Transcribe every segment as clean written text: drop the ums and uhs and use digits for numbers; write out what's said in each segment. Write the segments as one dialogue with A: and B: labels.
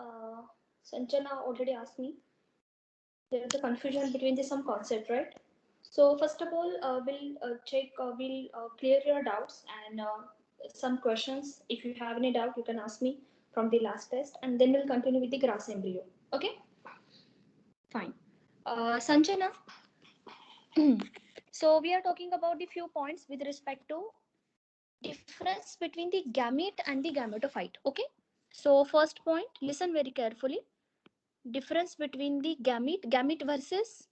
A: uh, Sanjana already asked me. There is a confusion between the some concept, right? So first of all, we'll clear your doubts and some questions. If you have any doubt, you can ask me from the last test, and then we'll continue with the grass embryo. Okay, fine. Sanjana, so we are talking about the few points with respect to difference between the gamete and the gametophyte. Okay, so first point, listen very carefully. Difference between the gamete versus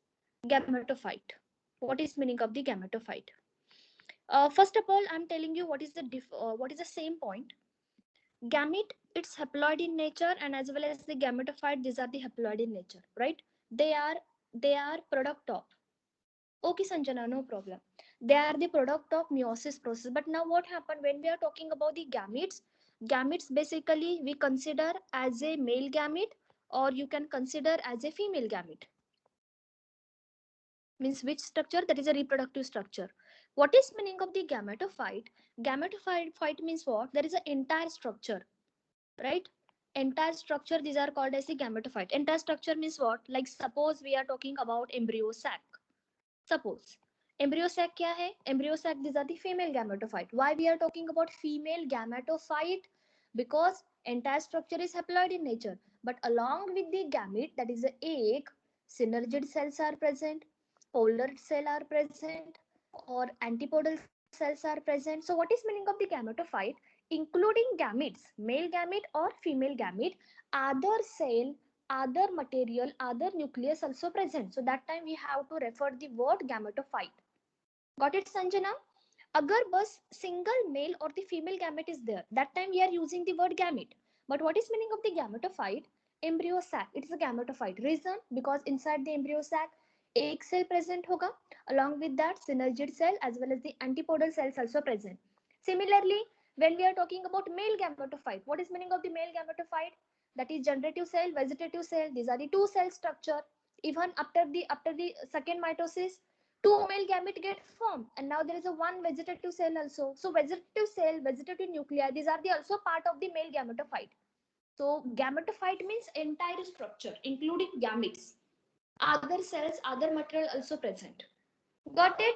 A: gametophyte. What is meaning of the gametophyte? First of all, I'm telling you what is the same point. Gamete, it's haploid in nature, and as well as the gametophyte, these are the haploid in nature, right? They are product of. Okay, Sanjana, no problem. They are the product of meiosis process. But now what happened when we are talking about the gametes? Gametes basically we consider as a male gamete, or you can consider as a female gamete. Means which structure? That is a reproductive structure. What is meaning of the gametophyte? Gametophyte means what? There is an entire structure, right? Entire structure, these are called as the gametophyte. Entire structure means what? Like suppose we are talking about embryo sac. Suppose embryo sac kya hai? Embryo sac, these are the female gametophyte. Why we are talking about female gametophyte? Because entire structure is haploid in nature, but along with the gamete, that is the egg, synergid cells are present, polar cell are present, or antipodal cells are present. So what is meaning of the gametophyte? Including gametes, male gamete or female gamete, other cell, other material, other nucleus also present. So that time we have to refer the word gametophyte. Got it, Sanjana? Agar bus single male or the female gamete is there, that time we are using the word gamete. But what is meaning of the gametophyte? Embryo sac, it is a gametophyte. Reason? Because inside the embryo sac, egg cell present hoga. Along with that, synergid cell as well as the antipodal cells also present. Similarly, when we are talking about male gametophyte, what is meaning of the male gametophyte? That is generative cell, vegetative cell. These are the two cell structure. Even after the second mitosis, two male gamete get formed, and now there is a one vegetative cell also. So vegetative cell, vegetative nuclei, these are the also part of the male gametophyte. So gametophyte means entire structure including gametes, other cells, other material also present. Got it?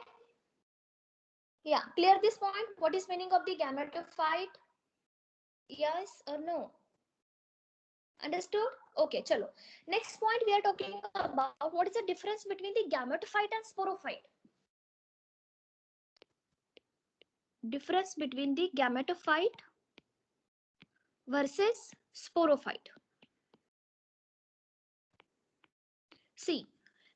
A: Yeah, clear this point. What is meaning of the gametophyte? Yes or no? Understood? Okay, chalo. Next point we are talking about, what is the difference between the gametophyte and sporophyte? Difference between the gametophyte versus sporophyte. See,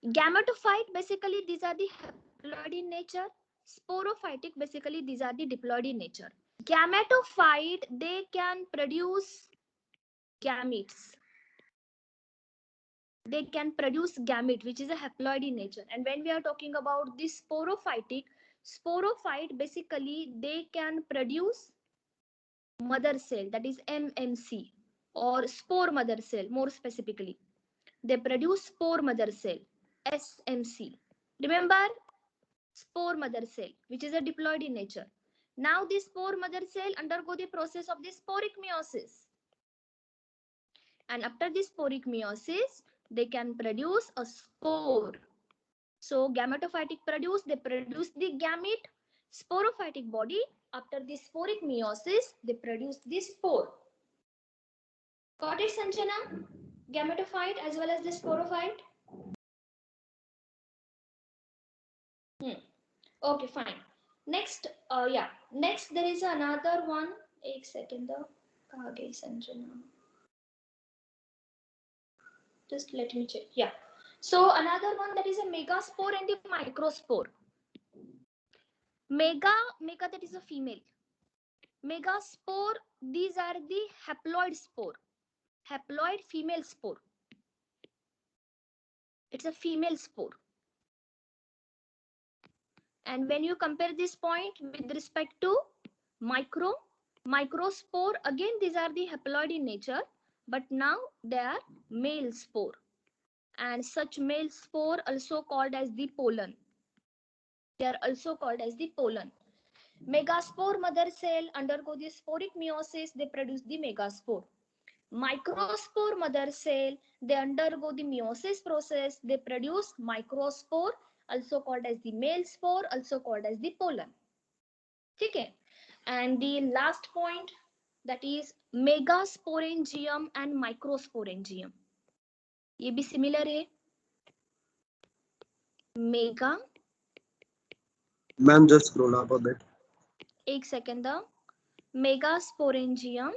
A: gametophyte basically these are the haploid in nature. Sporophytic basically these are the diploid in nature. Gametophyte, they can produce gametes. They can produce gamete, which is a haploid in nature. And when we are talking about this sporophyte basically they can produce mother cell, that is MMC, or spore mother cell more specifically. They produce spore mother cell, SMC. Remember, spore mother cell, which is a diploid in nature. Now this spore mother cell undergo the process of the sporic meiosis. And after this sporic meiosis, they can produce a spore. So gametophytic they produce the gamete. Sporophytic body, after the sporic meiosis, they produce the spore. Got it, Sanjana? Gametophyte as well as the sporophyte. Okay, fine. Next, next there is another one. एक second, कहाँ गई Sanjana? Just let me check. Yeah. So another one, that is a megaspore and the microspore. Mega that is a female. Megaspore, these are the haploid spore. Haploid female spore. It's a female spore. And when you compare this point with respect to microspore, again these are the haploid in nature, but now they are male spore. And such male spore also called as the pollen. They are also called as the pollen. Megaspore mother cell undergo the sporic meiosis, they produce the megaspore. Microspore mother cell, they undergo the meiosis process, they produce microspore, also called as the male spore, also called as the pollen. Okay. And the last point, that is megasporangium and microsporangium. ये भी similar है. Mega.
B: Ma'am, just scroll up a bit.
A: एक second दा. Megasporangium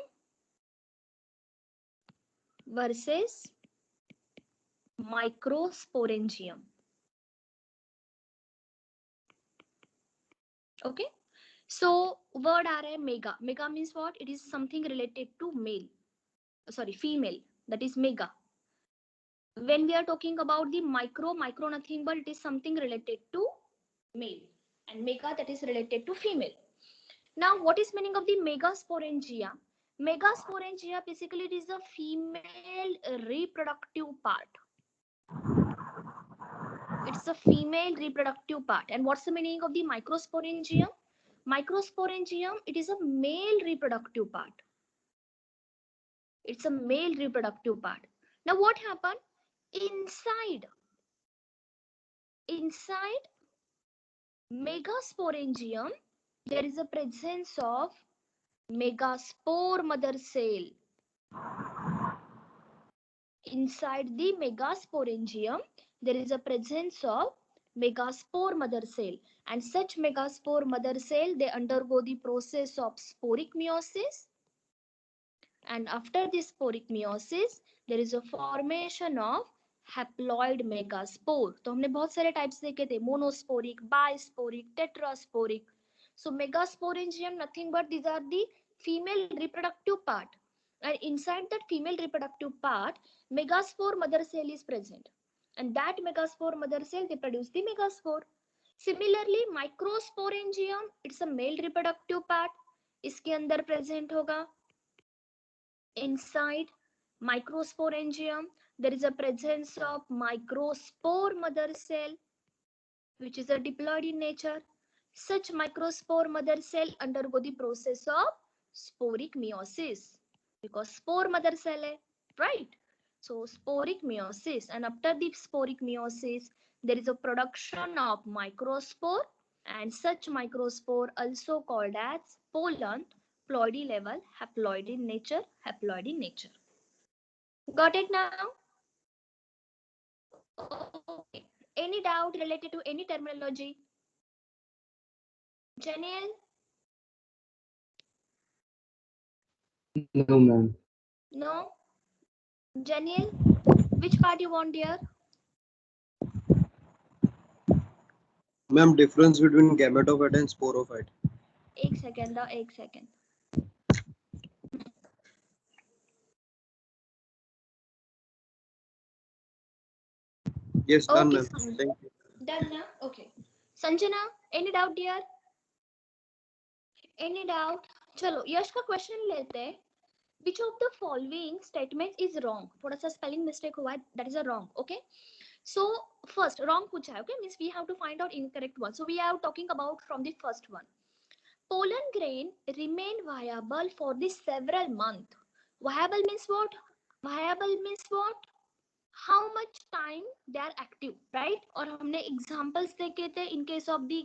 A: versus microsporangium. Okay. So word आ रहा है mega. Mega means what? It is something related to male. Sorry, female. That is mega. When we are talking about the micro nothing but it is something related to male, and mega, that is related to female. Now what is meaning of the megasporangia? Megasporangia basically it is a female reproductive part. It's a female reproductive part. And what's the meaning of the microsporangium? Microsporangium, it is a male reproductive part. It's a male reproductive part. Now what happened? Inside megasporangium, there is a presence of megaspore mother cell. Inside the megasporangium, there is a presence of megaspore mother cell, and such megaspore mother cell, they undergo the process of sporic meiosis, and after this sporic meiosis there is a formation of haploid megaspore. तो हमने बहुत सारे types देखे थे, monosporic, bisporic, tetrasporic. So megasporangium nothing but these are the female reproductive part, and inside that female reproductive part megaspore mother cell is present, and that megaspore mother cell they produce the megaspore. Similarly microsporangium, it's a male reproductive part, इसके अंदर present होगा. Inside microsporangium, there is a presence of microspore mother cell, which is a diploid in nature. Such microspore mother cell undergo the process of sporic meiosis, because spore mother cell hai, right? So sporic meiosis, and after the sporic meiosis, there is a production of microspore, and such microspore also called as pollen, ploidy level, haploid in nature, haploid in nature. Got it now? Okay. Any doubt related to any terminology? Janiel?
C: No, ma'am.
A: No? Janiel? Which part you want, dear?
B: Ma'am, difference between gametophyte and sporophyte.
A: एक second, एक second.
B: Yes, done,
A: Okay,
B: ma'am. Thank you.
A: done now? Okay. Sanjana, any doubt, dear? Any doubt? चलो यश का question लेते हैं. Which of the following statements is wrong? थोड़ा सा spelling mistake हुआ है, that is a wrong. Okay. So first wrong पूछा है. Okay, means we have to find out incorrect one. So we are talking about from the first one. Pollen grain remain viable for the several months. Viable means what? Viable means what? How much time they are active, right? और हमने examples देखे थे in case of the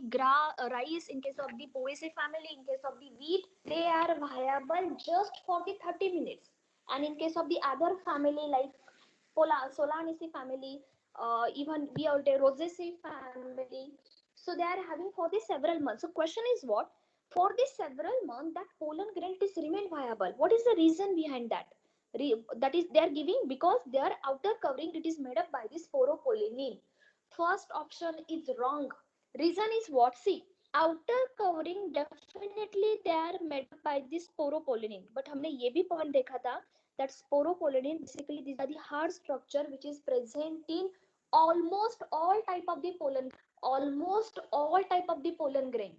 A: rice, in case of the poaceae family, in case of the wheat, they are viable just for the 30 minutes. And in case of the other family like Solanaceae family, even we are the Rosaceae family, so they are having for the several months. So question is what? For the several months that pollen grain is remain viable. What is the reason behind that? That is they are giving because their outer covering it is made up by the sporopollenin. First option is wrong. Reason is what? See, outer covering definitely they are made up by the sporopollenin, but हमने ये भी point देखा था that sporopollenin basically these are the hard structure which is present in almost all type of the pollen, almost all type of the pollen grain.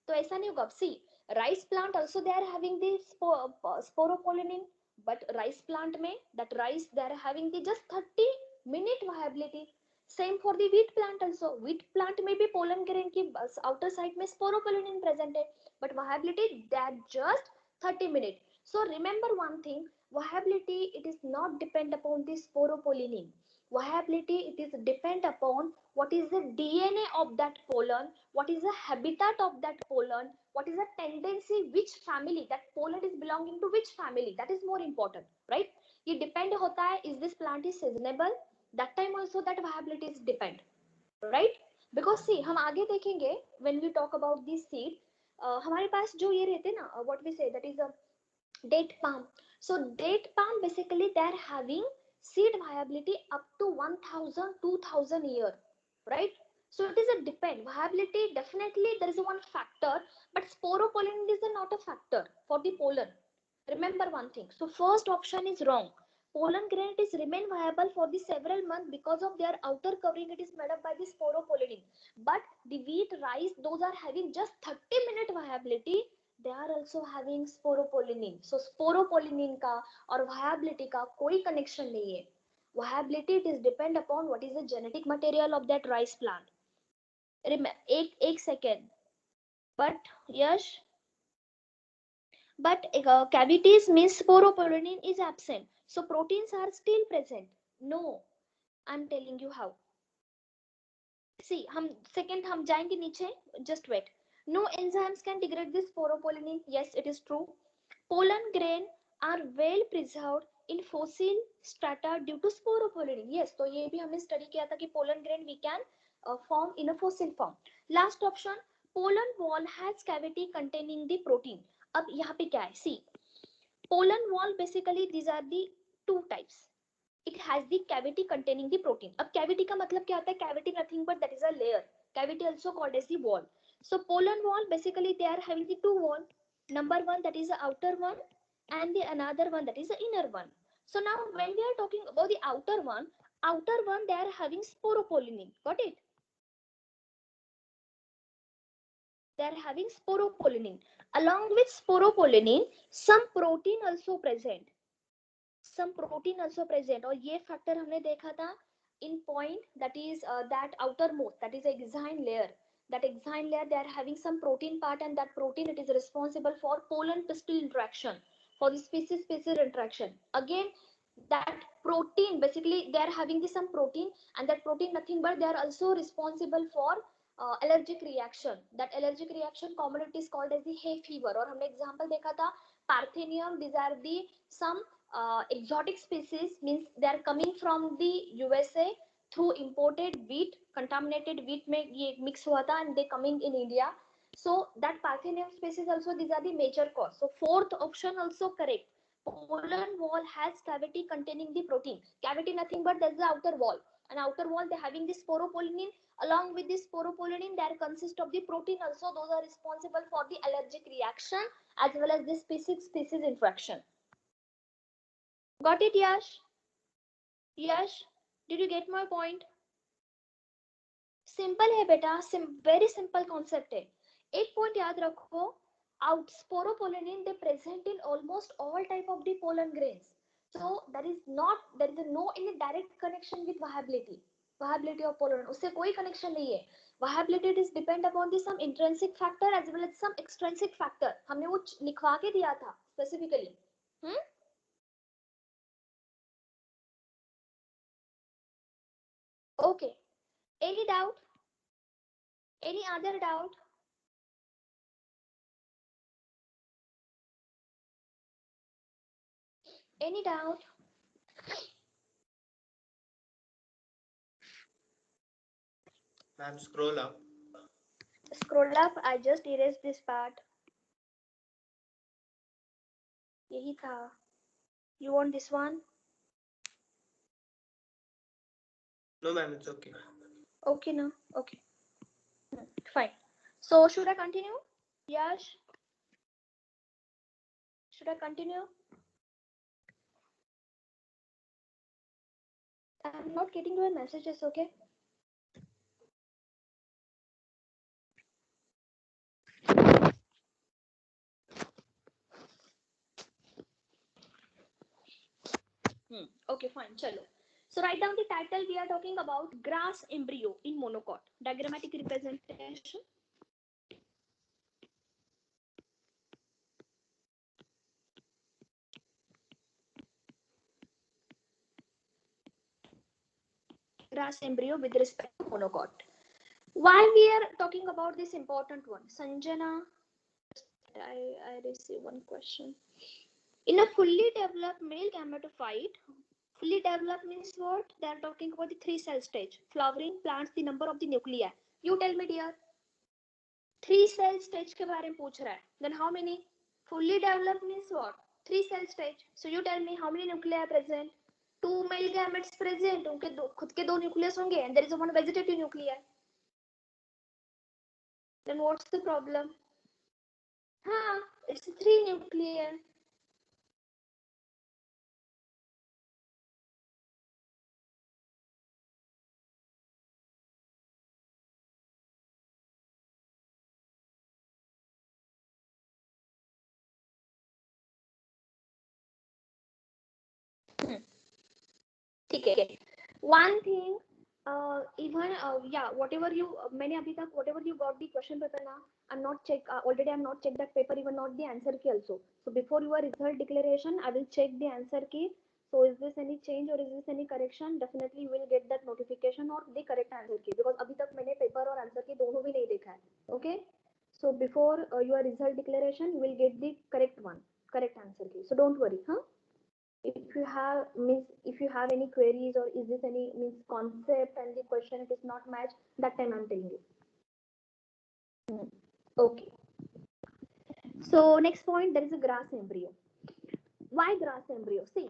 A: तो ऐसा नहीं होगा. See, rice plant also they are having the sporopollenin, but rice plant में that rice they are having the just 30-minute viability. Same for the wheat plant also. Wheat plant में भी pollen grain की outer side में sporopollenin present है, but viability that just 30 minutes. So remember one thing, viability, it is not depend upon the sporopollenin. Viability, it is depend upon what is the DNA of that pollen, what is the habitat of that pollen, what is the tendency, which family that pollen is belonging to, which family, that is more important, right? ये depend होता है, is this plant is seasonable, that time also that viability is depend, right? Because see, हम आगे देखेंगे when we talk about this seed, हमारे पास जो ये रहते ना, what we say, that is a date palm. So date palm, basically they are having seed viability up to 1000 2000 year, right? So it is a depend viability, definitely there is one factor, but sporopollen is not a factor for the pollen. Remember one thing, so first option is wrong. Pollen grain is remain viable for the several months because of their outer covering, it is made up by the sporopollenin. But the wheat, rice, those are having just 30-minute viability, they are also having sporopollenin. So sporopollenin का और viability का कोई connection नहीं है. Viability, it is depend upon what is the genetic material of that rice plant. एक second. But yes, but cavities means sporopollenin is absent, so proteins are still present. No, I'm telling you how. See, हम जाएंगे नीचे, just wait. No enzymes can degrade this sporopollenin. Yes, it is true. Pollen grain are well preserved in fossil strata due to sporopollenin. Yes, तो ये भी हमने study किया था कि pollen grain we can form in a fossil form. Last option, pollen wall has cavity containing the protein. अब यहाँ पे क्या है? See, pollen wall, basically these are the two types. It has the cavity containing the protein. अब cavity का मतलब क्या होता है? Cavity nothing but that is a layer. Cavity also called as the wall. So pollen wall, basically they are having the two wall. Number one, that is the outer one, and the another one, that is the inner one. So now when we are talking about the outer one they are having sporopollenin. Got it? They are having sporopollenin. Along with sporopollenin, some protein also present. Some protein also present. और ये factor हमने देखा था in point, that is that outermost, that is exine layer. That exine layer, they are having some protein part, and that protein, it is responsible for pollen pistil interaction, for the species interaction. Again, that protein, basically they are having some protein, and that protein nothing but they are also responsible for allergic reaction. That allergic reaction commonly is called as the hay fever. और हमने example देखा था Parthenium. These are the some exotic species, means they are coming from the USA through imported wheat, contaminated wheat में ये mix हुआ था, and they coming in India. So that Parthenium species also, these are the major cause. So fourth option also correct. Pollen wall has cavity containing the protein. Cavity nothing but that's the outer wall. And outer wall they having the sporopollenin. Along with this sporopollenin, there consist of the protein also. Those are responsible for the allergic reaction as well as the species interaction. Got it, Yash? Yash, did you get my point? Simple है बेटा, very simple concept है. एक point याद रखो, out sporopollenin they present in almost all type of the pollen grains. So there is no any direct connection with viability of pollen. उससे कोई connection नहीं है. Viability is depend upon the some intrinsic factor as well as some extrinsic factor. हमने वो लिखवा के दिया था specifically. Okay. Any doubt? Any other doubt? Any doubt?
C: Ma'am, scroll up.
A: Scroll up. I just erased this part. यही था. You want this one?
C: No, ma'am, it's okay.
A: Okay, no. Okay. Fine. So should I continue? Yash? Should I continue? I'm not getting your messages, okay? Okay, fine. Chalo. So write down the title. We are talking about grass embryo in monocot. Diagrammatic representation. grass embryo with respect to monocot. Why we are talking about this important one? Sanjana, I received one question. In a fully developed male gametophyte, fully developed means what? They are talking about the 3 cell stage. Flowering plants, the number of the nuclei. You tell me, dear. 3 cell stage के बारे में पूछ रहा है. Then how many? Fully developed means what? 3 cell stage. So you tell me how many nuclei are present? 2 male gametes present. उनके खुद के 2 nucleus होंगे and there is one vegetative nuclei. Then what's the problem? हाँ, it's 3 nuclei. ठीक है. One thing, even yeah, whatever you मैंने अभी तक whatever you got the question paper now, I'm not check already. I'm not check that paper, even not the answer key also. So before your result declaration, I will check the answer key. So is this any change or is this any correction? Definitely you will get that notification or the correct answer key, because अभी तक मैंने paper और answer key दोनों भी नहीं देखा है. Okay. So before your result declaration, you will get the correct one, correct answer key. So don't worry, huh? If you have any queries or is this any concept and the question it is not matched, that time I'm telling you. Okay. So next point, there is a grass embryo. Why grass embryo? See,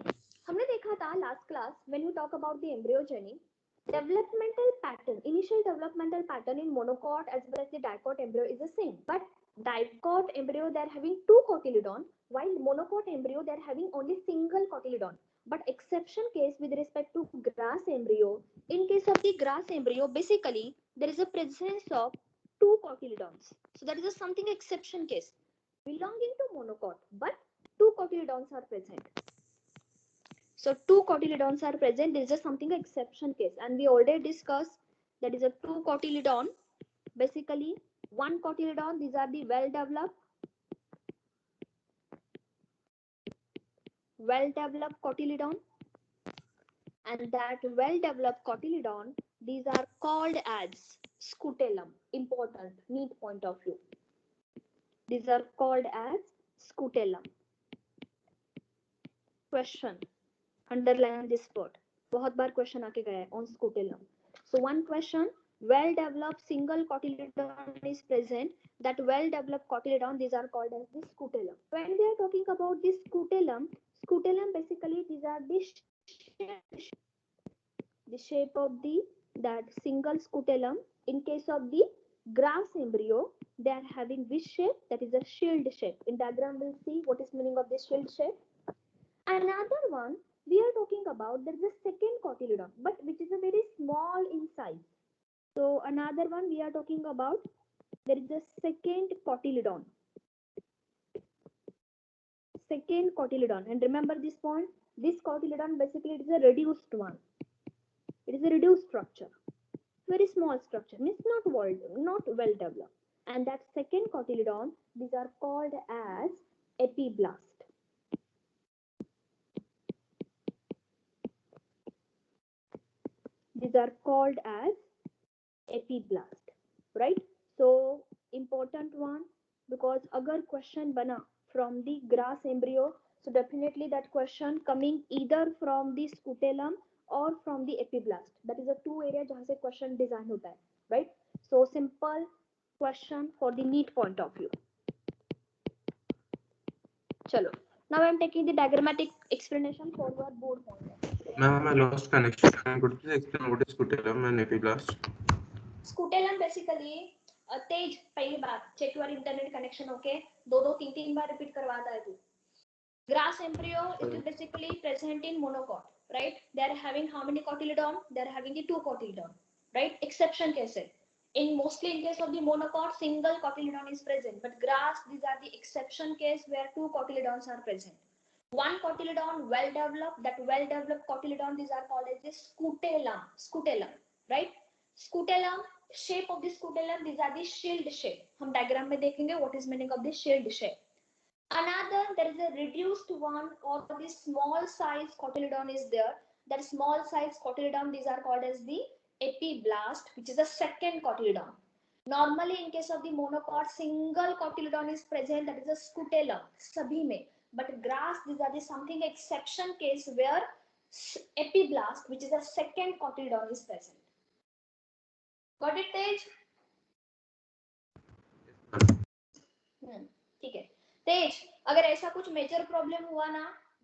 A: हमने देखा था last class when we talk about the embryogeny, developmental pattern, initial developmental pattern in monocot as well as the dicot embryo is the same, but dicot embryo they are having 2 cotyledon, while monocot embryo they are having only single cotyledon. But exception case with respect to grass embryo, in case of the grass embryo, basically there is a presence of 2 cotyledons. So that is a something exception case belonging to monocot, but 2 cotyledons are present. So 2 cotyledons are present. This is a something exception case, and we already discussed that is a 2 cotyledon. Basically, 1 cotyledon. These are the well developed cotyledon, and that well developed cotyledon, these are called as scutellum. Important, neat point of view. These are called as scutellum. Question. Underline this word. बहुत बार question आके गया है on scutellum. So one question, well developed single cotyledon is present. That well developed cotyledon, these are called as the scutellum. When we are talking about this scutellum basically these are the shape of that single scutellum. In case of the grass embryo, they are having this shape, that is a shield shape. In diagram we'll see what is meaning of this shield shape. Another one we are talking about, there is a second cotyledon, but which is a very small in size. So another one we are talking about, there is a second cotyledon. Second cotyledon, and remember this point, this cotyledon basically it is a reduced one. It is a reduced structure, very small structure, means not well developed. And that second cotyledon, these are called as epiblast. These are called as epiblast, right? So important one, because agar question bana from the grass embryo, so definitely that question coming either from the scutellum or from the epiblast. That is a 2 area jahan se question design hota hai, right? So simple question for the neat point of view. Chalo, now I am taking the diagrammatic explanation for your board point.
D: Ma'am, I lost connection. Could you please explain what is scutellum and epiblast?
A: Scutellum basically तेज पहली बात, check your internet connection, okay? 2-3 bar repeat करवाता है तू. Grass embryo is basically present in monocot, right? They are having how many cotyledon? They are having the 2 cotyledon, right? Exception case. In mostly in case of the monocot, single cotyledon is present, but grass, these are the exception case where 2 cotyledons are present. 1 cotyledon well developed, that well developed cotyledon, these are called as the scutellum, right? Scutellum, shape of the scutellum, these are the shield shape. हम diagram में देखेंगे what is meaning of the shield shape. Another, there is a reduced one, or the small size cotyledon is there. That small size cotyledon, these are called as the epiblast, which is the second cotyledon. Normally, in case of the monocot, single cotyledon is present, that is a scutellum, sabhi mein. But grass, these are the something exception case where epiblast, which is the second cotyledon, is present. Got it, Tej? ठीक है तेज, अगर ऐसा कुछ major problem हुआ ना,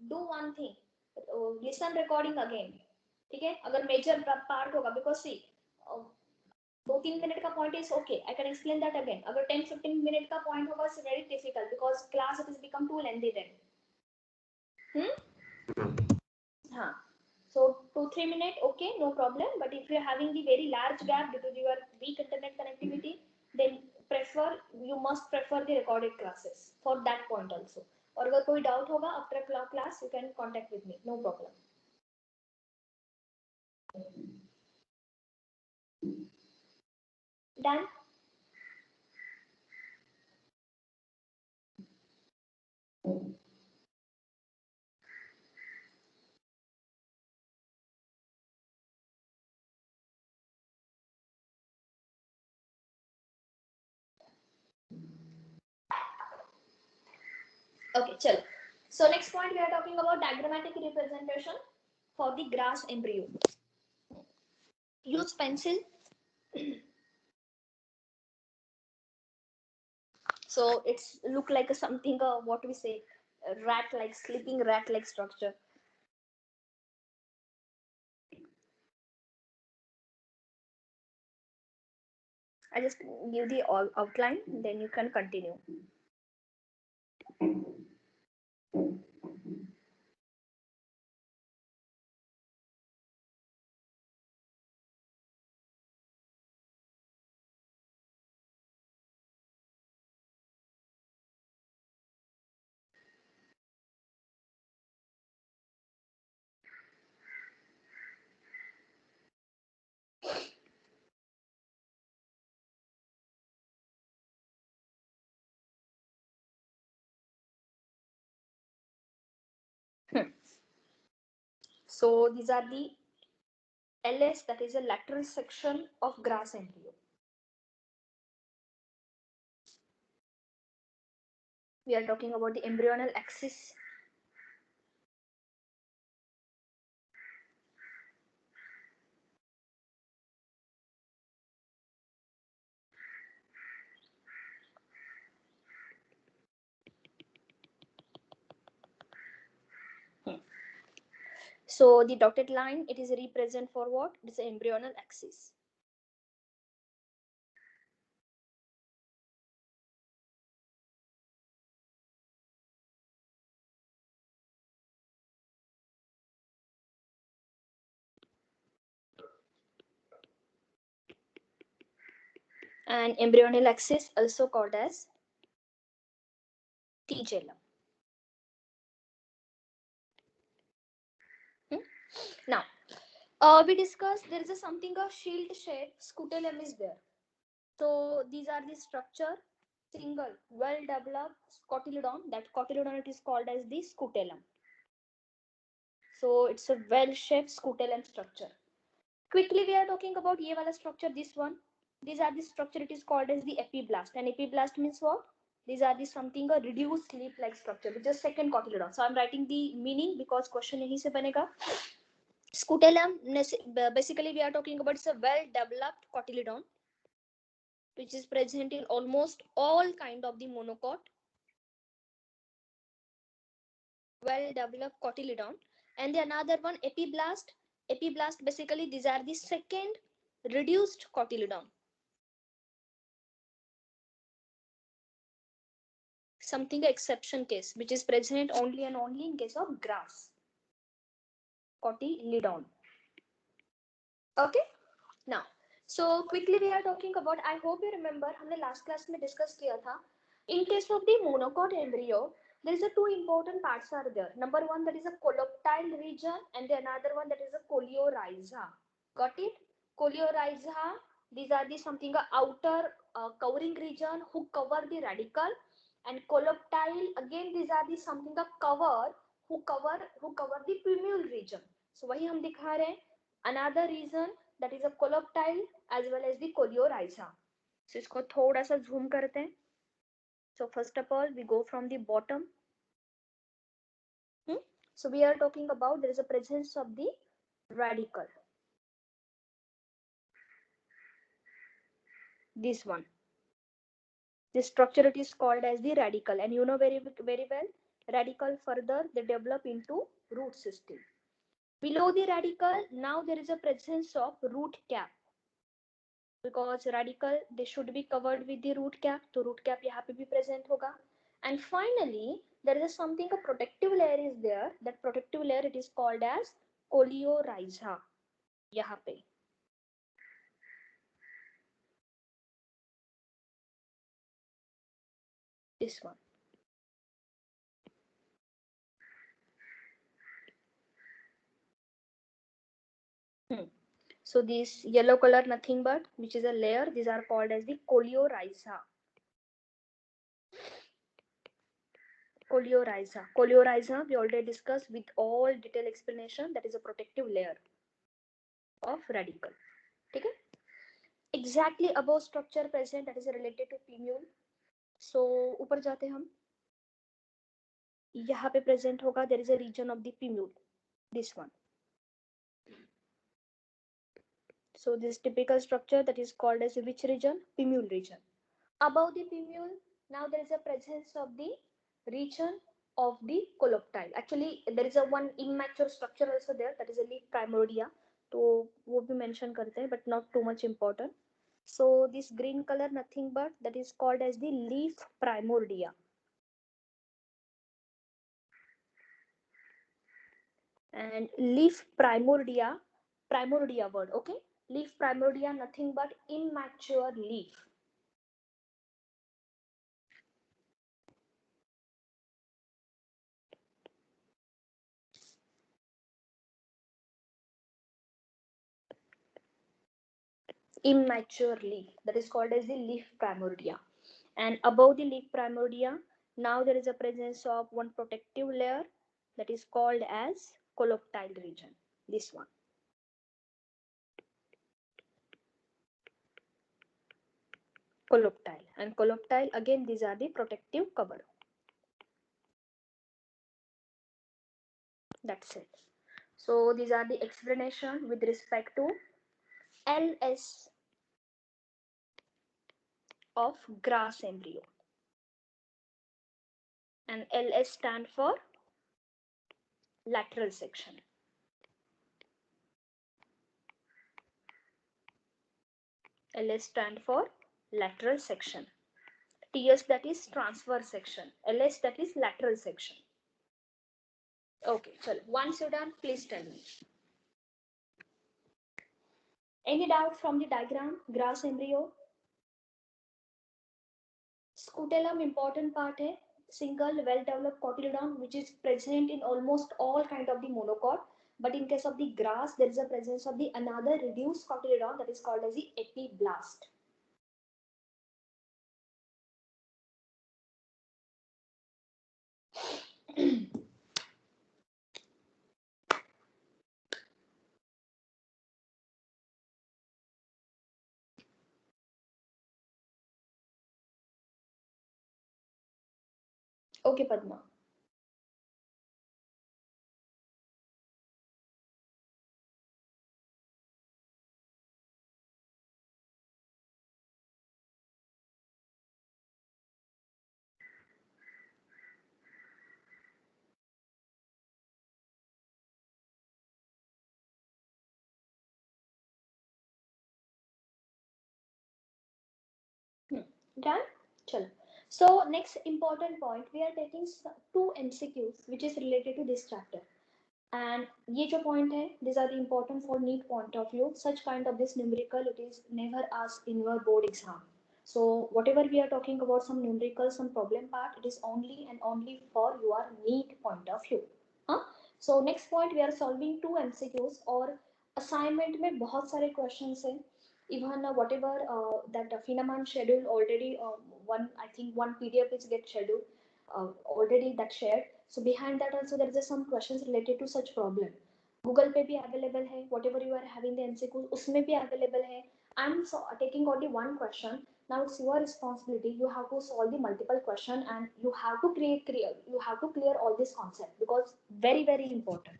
A: do one thing, listen recording again, ठीक है? अगर मेजर पार्ट होगा, बिकॉज सी 2-3 मिनट का point is okay, I can explain that again. अगर 10-15 मिनट का पॉइंट होगा, it's very difficult because class it is become too lengthy then. हाँ, so 2-3 minutes, okay, no problem. But if you're having the very large gap due to your weak internet connectivity, then you must prefer the recorded classes for that point also. और अगर कोई doubt होगा after class, you can contact with me, no problem. Done? Okay, chalo. So next point we are talking about diagrammatic representation for the grass embryo. Use pencil. So it's look like something what we say, rat like, sleeping rat like structure. I just give the outline, then you can continue. So these are the LS, that is a lateral section of grass embryo. We are talking about the embryonal axis. So the dotted line, it is represent for what? It is the embryonal axis. And embryonal axis also called as T-gelum. Now, we discussed there is something of shield shape, scutellum is there. So these are the structure, single, well developed cotyledon. That cotyledon it is called as the scutellum. So it's a well shaped scutellum structure. Quickly we are talking about ye wala structure, this one. These are the structure, it is called as the epiblast. And epiblast means what? These are the something a reduced leaf like structure, which is second cotyledon. So I'm writing the meaning because question yahi se banega. Scutellum, basically we are talking about, it's a well developed cotyledon which is present in almost all kind of the monocot. Well developed cotyledon. And the another one, epiblast. Epiblast, basically these are the second reduced cotyledon. Something exception case which is present only and only in case of grass cotyledon. Okay, now so quickly we are talking about, I hope you remember हमने last class में discuss किया था, in case of the monocot embryo there is a two important parts are there. Number one, that is a coloptile region, and the another one, that is a coleorhiza. Got it? Coleorhiza, these are the something outer covering region who cover the radicle, and coloptile, again these are the something cover who cover the plumule region. So वही हम दिखा रहे हैं. Another reason, that is a coloptile as well as the coleorhiza. So इसको थोड़ा सा zoom करते हैं. So first of all, we go from the bottom. So we are talking about there is a presence of the radicle. This one. This structure it is called as the radicle, and you know very well, radicle further they develop into root system. Below the radicle, now there is a presence of root cap, because radicle they should be covered with the root cap, so root cap यहाँ पे भी present होगा. And finally, there is something a protective layer is there. That protective layer it is called as coleorhiza. यहाँ पे. This one. So this yellow color nothing but which is a layer, these are called as the coleorhiza. Coleorhiza we already discussed with all detailed explanation. That is a protective layer of radicle. Okay? Exactly above structure present that is related to pinnule. So ऊपर जाते हम, यहाँ पे present होगा there is a region of the pinnule, this one. So this typical structure that is called as which region? Pinnule region. Above the pinnule, now there is a presence of the region of the coloptile. Actually, there is a one immature structure also there, that is a leaf primordia. So वो भी mention करते हैं, but not too much important. So this green color nothing but that is called as the leaf primordia. And leaf primordia word, okay? Leaf primordia nothing but immature leaf. Immature leaf, that is called as the leaf primordia. And above the leaf primordia, now there is a presence of one protective layer that is called as coloptile region, this one. Coloptile, and coloptile again these are the protective cover. That's it. So these are the explanation with respect to LS of grass embryo. And LS stand for lateral section. LS stand for lateral section. TS that is transverse section. LS that is lateral section. Okay, so once you're done, please tell me. Any doubt from the diagram? Grass embryo. Scutellum important part है. Single well-developed cotyledon which is present in almost all kind of the monocot. But in case of the grass, there is a presence of the another reduced cotyledon that is called as the epiblast. Okay, Padma. Done? Chalo. So next important point, we are taking two MCQs which is related to this chapter. And ये जो point है, these are the important for NEET point of view. Such kind of this numerical, it is never asked in your board exam. So whatever we are talking about some numerical, some problem part, it is only and only for your NEET point of view. Huh? So next point, we are solving two MCQs और assignment में बहुत सारे questions हैं. Even whatever that Finaman schedule already one, I think one PDF is get scheduled already that shared. So behind that also there is some questions related to such problem. Google पे भी available है, whatever you are having the MCQ उसमें भी available है. I am taking only one question. Now it's your responsibility. You have to solve the multiple question and you have to you have to clear all this concept because very important.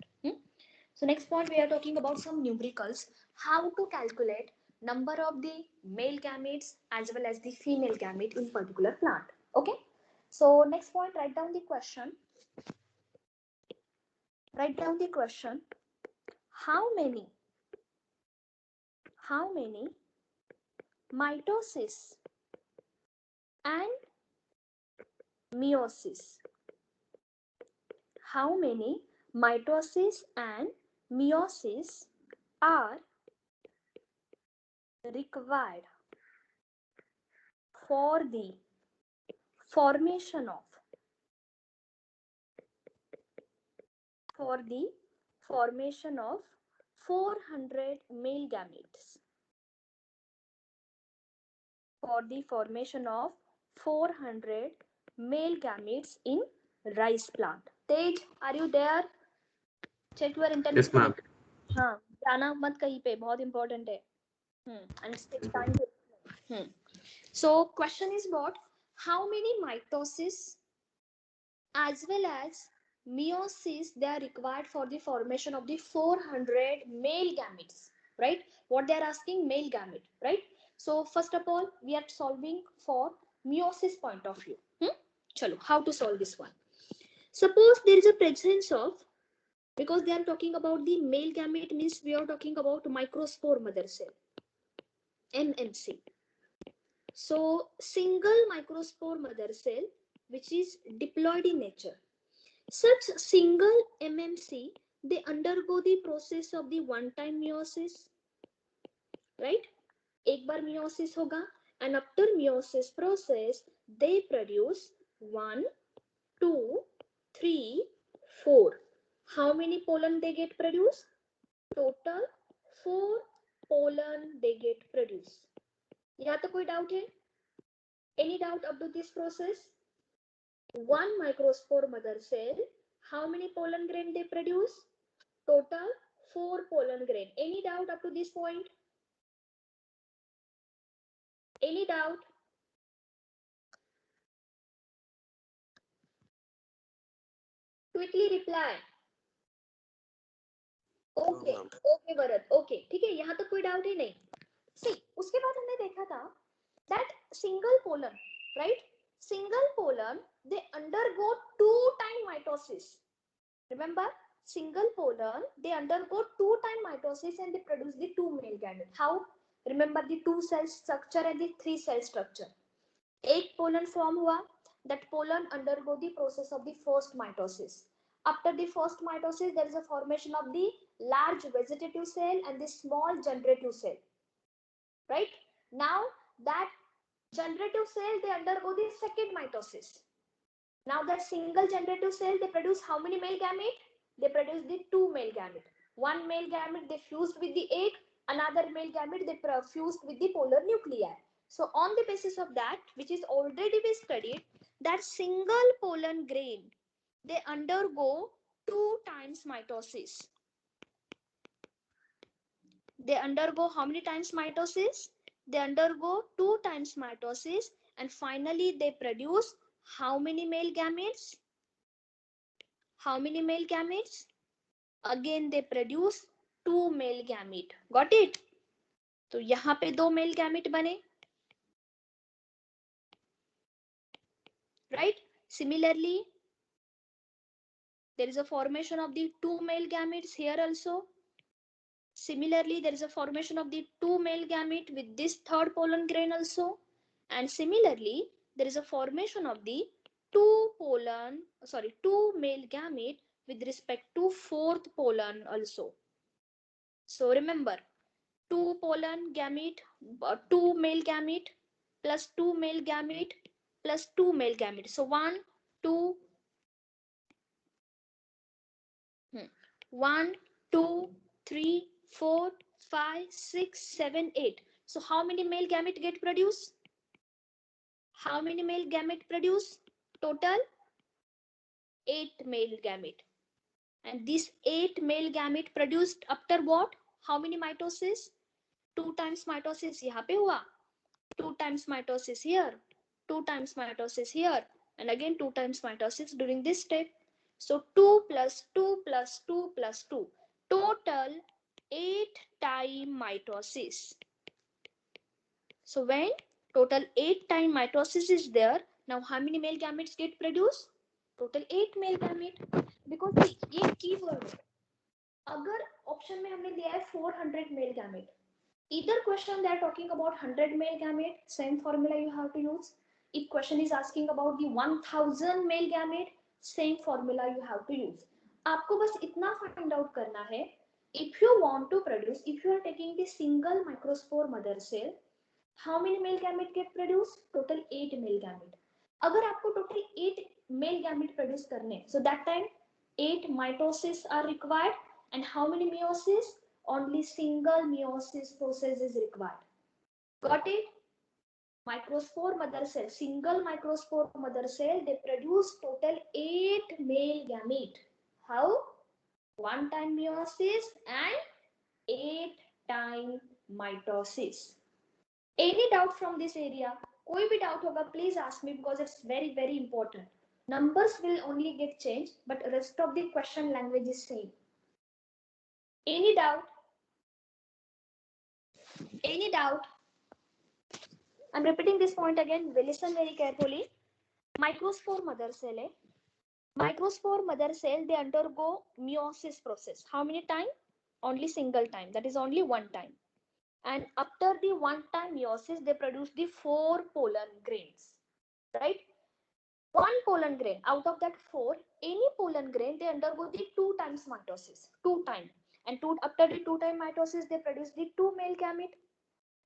A: So next point we are talking about some numericals. How to calculate number of the male gametes as well as the female gamete in particular plant. Okay. So next point, write down the question. Write down the question. How many mitosis and meiosis? How many mitosis and meiosis are required for the formation of 400 male gametes? For the formation of 400 male gametes in rice plant. Tej, are you there? Check your internet.
D: Yes, ma'am.
A: हाँ, जाना मत कहीं पे, बहुत important है. And it takes time to. So question is what? How many mitosis as well as meiosis they are required for the formation of the 400 male gametes, right? What they are asking, male gamete, right? So first of all, we are solving for meiosis point of view. Chalo, how to solve this one? Suppose there is a presence of, because they are talking about the male gamete, means we are talking about microspore mother cell, MMC. So single microspore mother cell which is diploid in nature. Such single MMC, they undergo the process of the one-time meiosis, right? एक बार meiosis होगा, and after meiosis process, they produce 1, 2, 3, 4. How many pollen they get produced? Total 4 pollen they get produced. यहाँ तो कोई doubt है? Any doubt up to this process? One microspore mother cell, how many pollen grain they produce? Total 4 pollen grain. Any doubt up to this point? Any doubt? Quickly reply. Okay, okay Bharat, okay. ठीक है, यहाँ तक कोई doubt ही नहीं. See, उसके बाद हमने देखा था that single pollen, right? Single pollen, they undergo 2-time mitosis. Remember, single pollen, they undergo 2-time mitosis and they produce the 2 male gamete. How? Remember the 2-cell structure and the 3-cell structure. एक pollen form हुआ, that pollen undergo the process of the first mitosis. After the first mitosis, there is a formation of the large vegetative cell and the small generative cell. Right? Now that generative cell, they undergo the second mitosis. Now that single generative cell, they produce how many male gamete? They produce the 2 male gamete. One male gamete they fused with the egg, another male gamete they fused with the polar nuclei. So on the basis of that, which is already we studied, that single pollen grain, they undergo 2 times mitosis. They undergo how many times mitosis? They undergo 2 times mitosis, and finally they produce how many male gametes? How many male gametes? Again they produce 2 male gamete. Got it? तो यहाँ पे 2 male gamete बने. Right? Similarly, there is a formation of the 2 male gametes here also. Similarly, there is a formation of the 2 male gamete with this third pollen grain also. And similarly, there is a formation of the 2 male gamete with respect to fourth pollen also. So remember, 2 pollen gamete, 2 male gamete plus 2 male gamete plus 2 male gamete. So 1, 2, 3, 4, 5, 6, 7, 8. So how many male gamete get produced? How many male gamete produce? Total 8 male gamete. and this 8 male gamete produced after what? How many mitosis? 2 times mitosis यहाँ पे हुआ, 2 times mitosis here, 2 times mitosis here, and again 2 times mitosis during this step. So 2 plus 2 plus 2 plus 2, total 8 time mitosis. So when total 8 time mitosis is there, now how many male gametes get produced? Total 8 male gamete. Because ये keyword है. अगर option में हमने दिया है 400 male gamete, either question they are talking about 100 male gamete, same formula you have to use. If question is asking about the 1000 male gamete, same formula you have to use. आपको बस इतना find out करना है, if you want to produce, if you are taking the single microspore mother cell, how many male gamete get produced? Total 8 male gamete. अगर आपको total 8 male gamete produce करने, so that time 8 mitosis are required, and how many meiosis? Only single meiosis process is required. Got it? Microspore mother cell, single microspore mother cell, they produce total 8 male gamete. How? 1 time meiosis and 8 time mitosis. Any doubt from this area? कोई भी doubt होगा, please ask me, because it's very very important. Numbers will only get changed, but rest of the question language is same. Any doubt? Any doubt? I'm repeating this point again. Listen very carefully. Microspore mother cell है. Microspore mother cell, they undergo meiosis process. How many time? Only single time. That is only 1 time. And after the 1 time meiosis, they produce the 4 pollen grains. Right? 1 pollen grain. Out of that 4, any pollen grain, they undergo the 2 times mitosis. 2 time. And after the 2 time mitosis, they produce the 2 male gamete.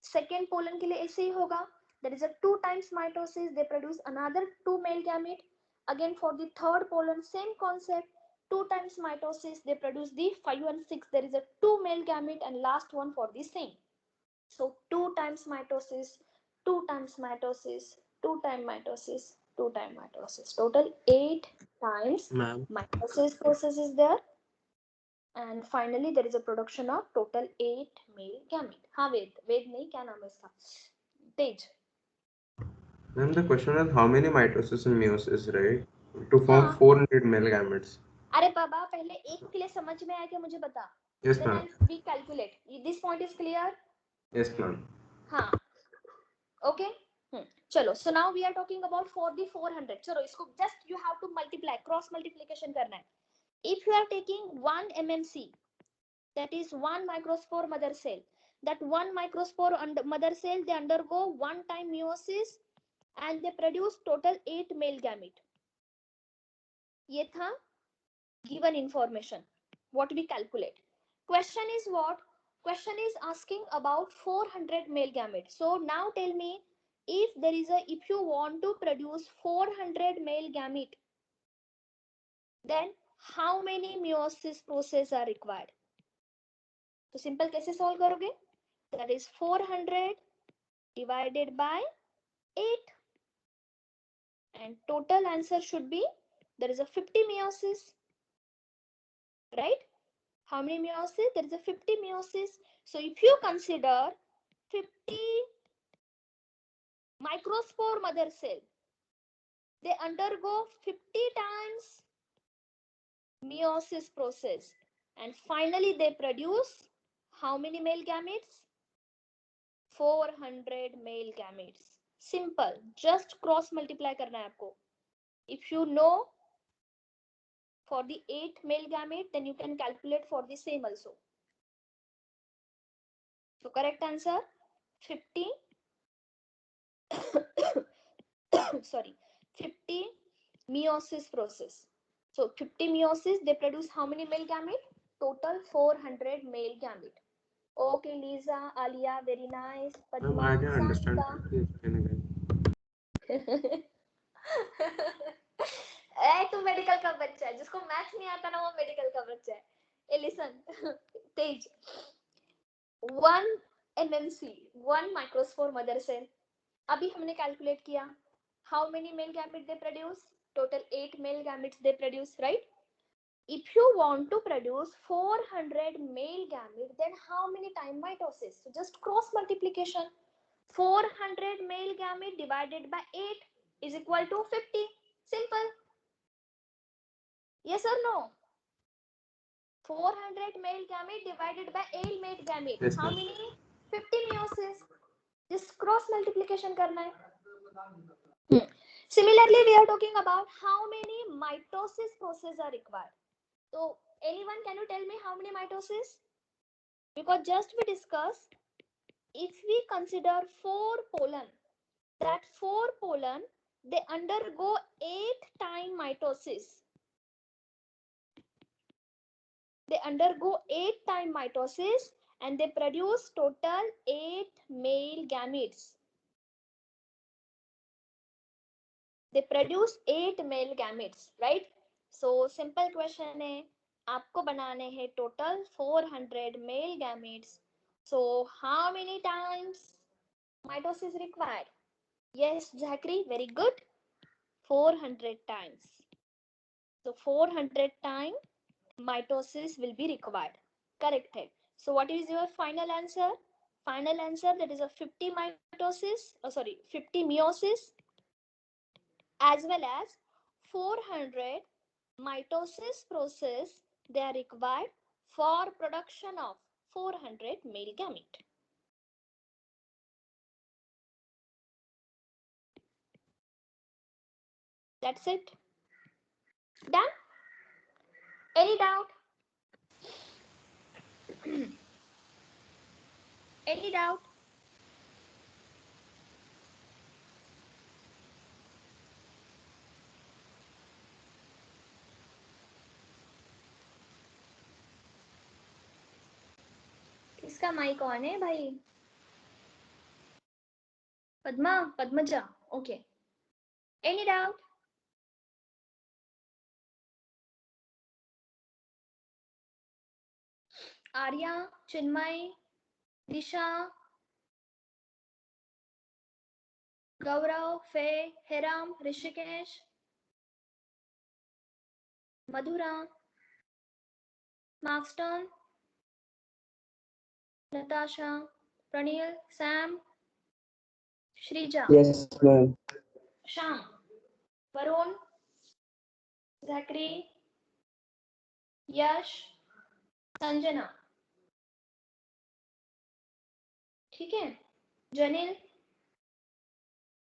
A: Second pollen के लिए ऐसे ही होगा. There is a 2 times mitosis, they produce another 2 male gamete. Again for the third pollen, same concept, 2 times mitosis, they produce the 5 and 6, there is a 2 male gamete, and last one for the same. So 2 times mitosis, 2 times mitosis, 2 times mitosis, 2 times mitosis. Total 8 times mitosis process is there. And finally there is a production of total 8 male gamete. हाँ वेद नहीं, क्या नाम है इसका, तेज.
D: Ma'am, the question is how many mitosis and meiosis, right? To form 400 male gametes.
A: अरे बाबा पहले एक के लिए समझ में आया क्या मुझे बता.
D: Yes,
A: Then
D: ma'am.
A: we calculate. This point is clear?
D: Yes, ma'am.
A: हाँ. Okay. चलो. So now we are talking about for the 400. चलो इसको just you have to multiply, cross multiplication करना है. If you are taking 1 mmC, that is 1 microspore mother cell, that 1 microspore mother cell, they undergo 1 time meiosis and they produce total 8 male gamete. ये था given information. What we calculate. Question is what? Question is asking about 400 male gamete. So now tell me, if you want to produce 400 male gamete, then how many meiosis process are required? तो simple कैसे solve करोगे? That is 400 divided by 8, and total answer should be, there is a 50 meiosis, right? How many meiosis? There is a 50 meiosis. So if you consider 50 microspore mother cell, they undergo 50 times meiosis process, and finally they produce how many male gametes? 400 male gametes. Simple. Just cross multiply करना है आपको. If you know for the 8 male gamete, then you can calculate for the same also. So correct answer 50 sorry, 50 meiosis process. So 50 meiosis, they produce how many male gamete? Total 400 male gamete. Okay, Lisa, Alia, very nice.
D: Ma'am, I can understand. Please explain again.
A: तू medical का बच्चा है, जिसको maths नहीं आता ना वो medical का बच्चा है. ए लिसन तेज, 1 mmC, 1 microspore mother cell. अभी हमने कैलकुलेट किया how many male gametes they produce. Total 8 male gametes they produce, right? if you want to produce 400 male gamete, then how many time mitosis? So just cross multiplication. 400 male gamete divided by 8 is equal to 50. Simple. Yes or no? 400 male gamete divided by 8 male gamete.
D: Yes,
A: How
D: ma'am.
A: many? 50 meiosis. Just cross multiplication करना है. Similarly, we are talking about how many mitosis process are required. So, anyone, can you tell me how many mitosis? Because just we discussed, if we consider 4 pollen, that 4 pollen, they undergo 8 time mitosis. They undergo 8 time mitosis and they produce total 8 male gametes. They produce 8 male gametes, right? So simple question है, आपको बनाने हैं total 400 male gametes. So how many times mitosis required? Yes, Zachary, very good. 400 times. So 400 times mitosis will be required. Corrected. So what is your final answer? Final answer, that is a 50 mitosis, 50 meiosis, as well as 400 mitosis process they are required for production of 400 male gamete. That's it. Done? Any doubt? Any doubt? किसका mic on है भाई? Padma, Padmaja, okay. Any doubt? Arya, Chinmay, Disha, Gaurav, Faye, Hiram, Rishikesh, Madhura, Markston, Natasha, Pranil, Sam, Shrija,
B: Yes, ma'am.
A: Sham, Varun, Zachary, Yash, Sanjana. ठीक है. जनिल,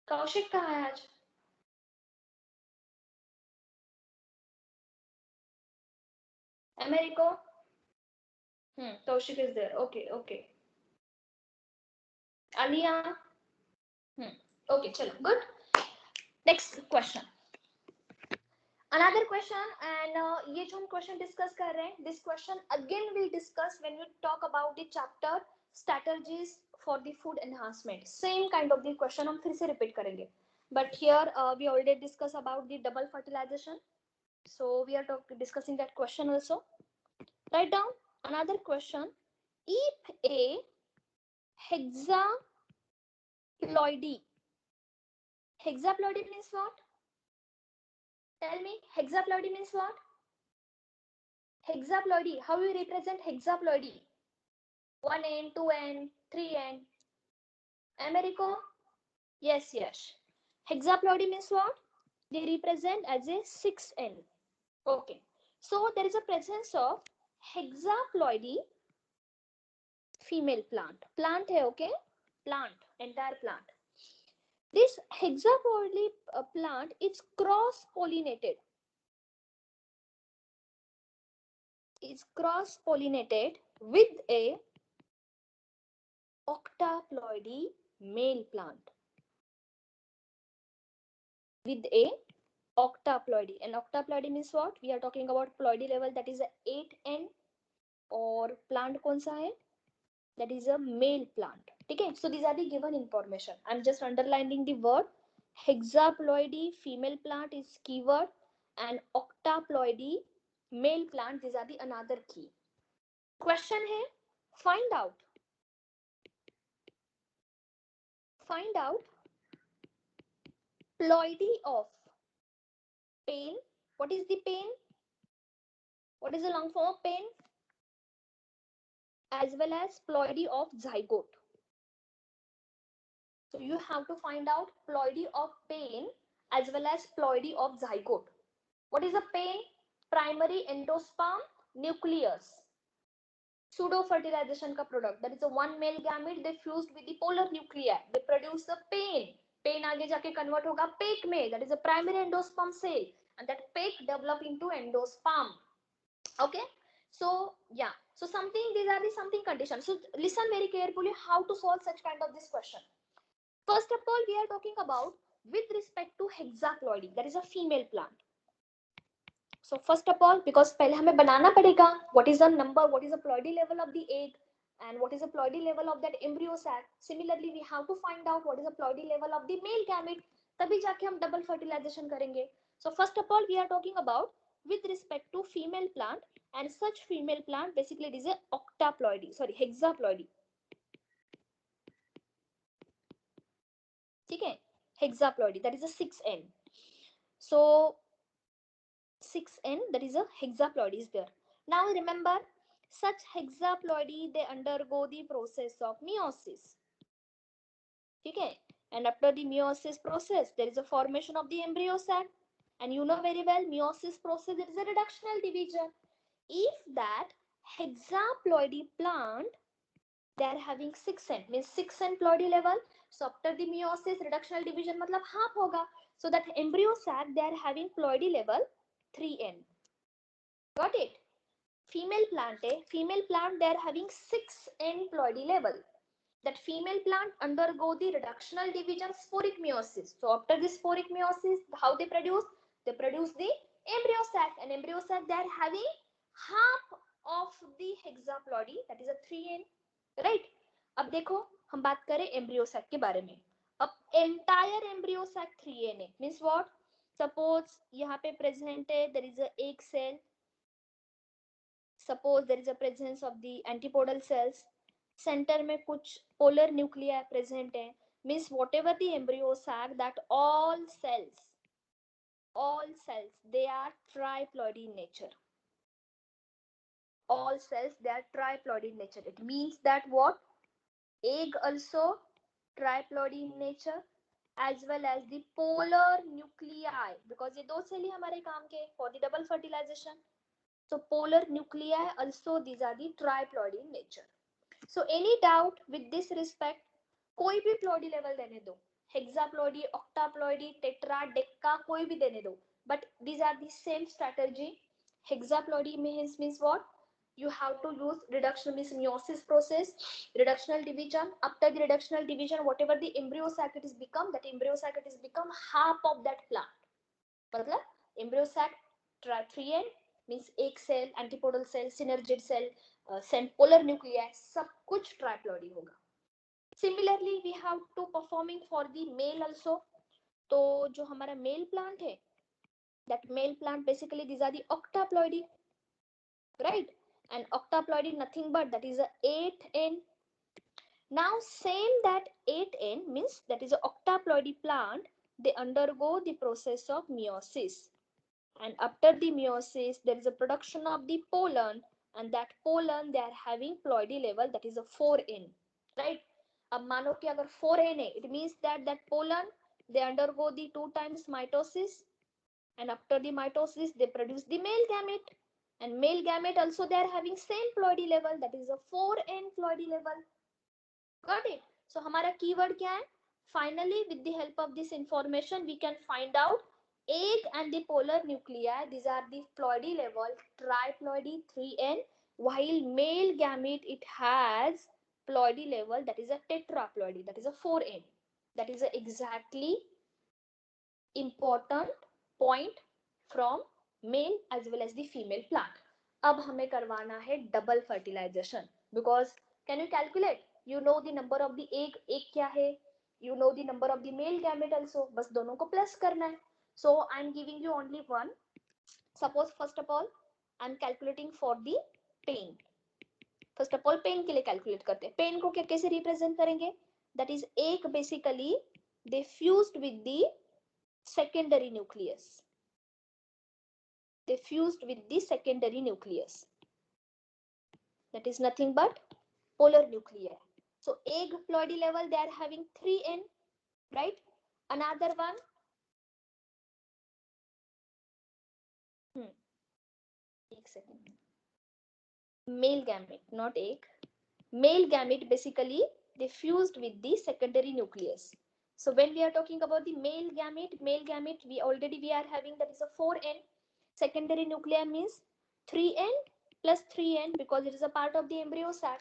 A: कौशिक कहाँ है आज? अमेरिको. Kaushik is there. Okay, okay. Alia. Okay, चलो, good. Next question. Another question, and ये जो हम question discuss कर रहे हैं, this question again we'll discuss when we talk about the chapter strategies for the food enhancement. Same kind of the question हम फिर से repeat करेंगे. But here we already discuss about the double fertilization. So we are discussing that question also. Write down another question. If a hexaploidy means what? Tell me, hexaploidy means what? Hexaploidy, how you represent hexaploidy? 1n, 2n, 3n. Americo? Yes, yes. Hexaploidy means what? They represent as a 6n. Okay. So there is a presence of hexaploidy female plant. Plant hai, okay? Plant, entire plant. This hexaploidy plant is cross-pollinated. Is cross-pollinated with a octaploidy male plant. With a octaploidy. And octaploidy means what? We are talking about ploidy level, that is a 8n. और plant कौन सा है? That is a male plant. Okay, so these are the given information. I'm just underlining the word. Hexaploidy female plant is keyword, and octaploidy male plant, these are the another key. Question है, find out ploidy of pain. What is the pain? What is the long form of pain? As well as ploidy of zygote. So you have to find out ploidy of pain as well as ploidy of zygote. What is the pain? Primary endosperm nucleus. Pseudo fertilization का product, that is a one male gamete, they fused with the polar nuclei, they produce the pain. Pain आगे जाके convert होगा pec में, that is a primary endosperm cell, and that pec develop into endosperm. Okay, so yeah, so something, these are the something conditions. So listen very carefully how to solve such kind of this question. First of all, we are talking about with respect to hexaploidy, that is a female plant. So first of all, because पहले हमें बनाना पड़ेगा what is the number, what is the ploidy level of the egg, and what is the ploidy level of that embryo sac. Similarly, we have to find out what is the ploidy level of the male gamete. तभी जाके हम double fertilization करेंगे. So first of all, we are talking about with respect to female plant, and such female plant basically it is a octaploidy, sorry, hexaploidy. ठीक है, hexaploidy, that is a 6N. So 6N, that is a hexaploidy is there. Now remember, such hexaploidy they undergo the process of meiosis. Okay, and after the meiosis process there is a formation of the embryo sac, and you know very well meiosis process, it is a reductional division. If that hexaploidy plant they are having 6N, means 6N ploidy level, so after the meiosis reductional division matlab half hoga, so that embryo sac they are having ploidy level 3N. Got it? Female plant, female plant they are having 6N ploidy level. That female plant undergo the reductional division sporic meiosis. So after this sporic meiosis, how they produce? They produce the embryo sac, and embryo sac they are having half of the hexaploidy, that is a 3N, right? अब देखो हम बात करें embryo sac के बारे में. अब entire embryo sac 3N है, means what? Suppose यहाँ पे present है, there is a egg cell. Suppose there is a presence of the antipodal cells, center में कुछ polar nuclei present है, means whatever the embryo sac, that all cells they are triploidy in nature. All cells they are triploidy in nature. It means that what? Egg also triploidy in nature, as well as the polar nuclei, because ये दो cell ही हमारे काम के for the double fertilization. So polar nuclei also, these are the triploidy in nature. So any doubt with this respect, कोई भी ploidy level देने दो, hexaploidy, octaploidy, tetra, deca, कोई भी देने दो, but these are the same strategy. Hexaploidy means what? You have to use reduction, means meiosis process, reductional division. After the reductional division, whatever the embryo sac it is become, that embryo sac it is become half of that plant. मतलब embryo sac 3N means egg cell, antipodal cell, synergid cell, polar nuclei, सब कुछ triploidy होगा. Similarly, we have to performing for the male also. तो जो हमारा male plant है, that male plant basically these are the octaploidy, right? And octaploidy nothing but that is a 8N. Now same that 8N means that is a octaploidy plant, they undergo the process of meiosis. And after the meiosis there is a production of the pollen, and that pollen they are having ploidy level, that is a 4N, right? अब मानो कि अगर 4N है, it means that that pollen they undergo the 2 times mitosis, and after the mitosis they produce the male gamete, and male gamete also they are having same ploidy level, that is a 4N ploidy level. Got it? So हमारा keyword क्या है? Finally, with the help of this information we can find out egg and the polar nuclei, these are the ploidy level triploidy 3N, while male gamete it has ploidy level, that is a tetraploidy, that is a 4N. That is a exactly important point from male as well as the female plant. अब हमें करवाना है double fertilization, because can you calculate? You know the number of the egg क्या है, you know the number of the male gamete also, बस दोनों को plus करना है. So I am giving you only one. Suppose first of all I am calculating for the pain. First of all pain के लिए calculate करते हैं. Pain को क्या कैसे represent करेंगे? That is egg basically they fused with the secondary nucleus. they fused with the secondary nucleus. That is nothing but polar nuclei. So egg ploidy level, they are having 3N, right? Another one, एक second. Male gamete, not egg. Male gamete, basically they fused with the secondary nucleus. So when we are talking about the male gamete, we are having that is a 4N. Secondary nuclei means 3N plus 3N because it is a part of the embryo sac.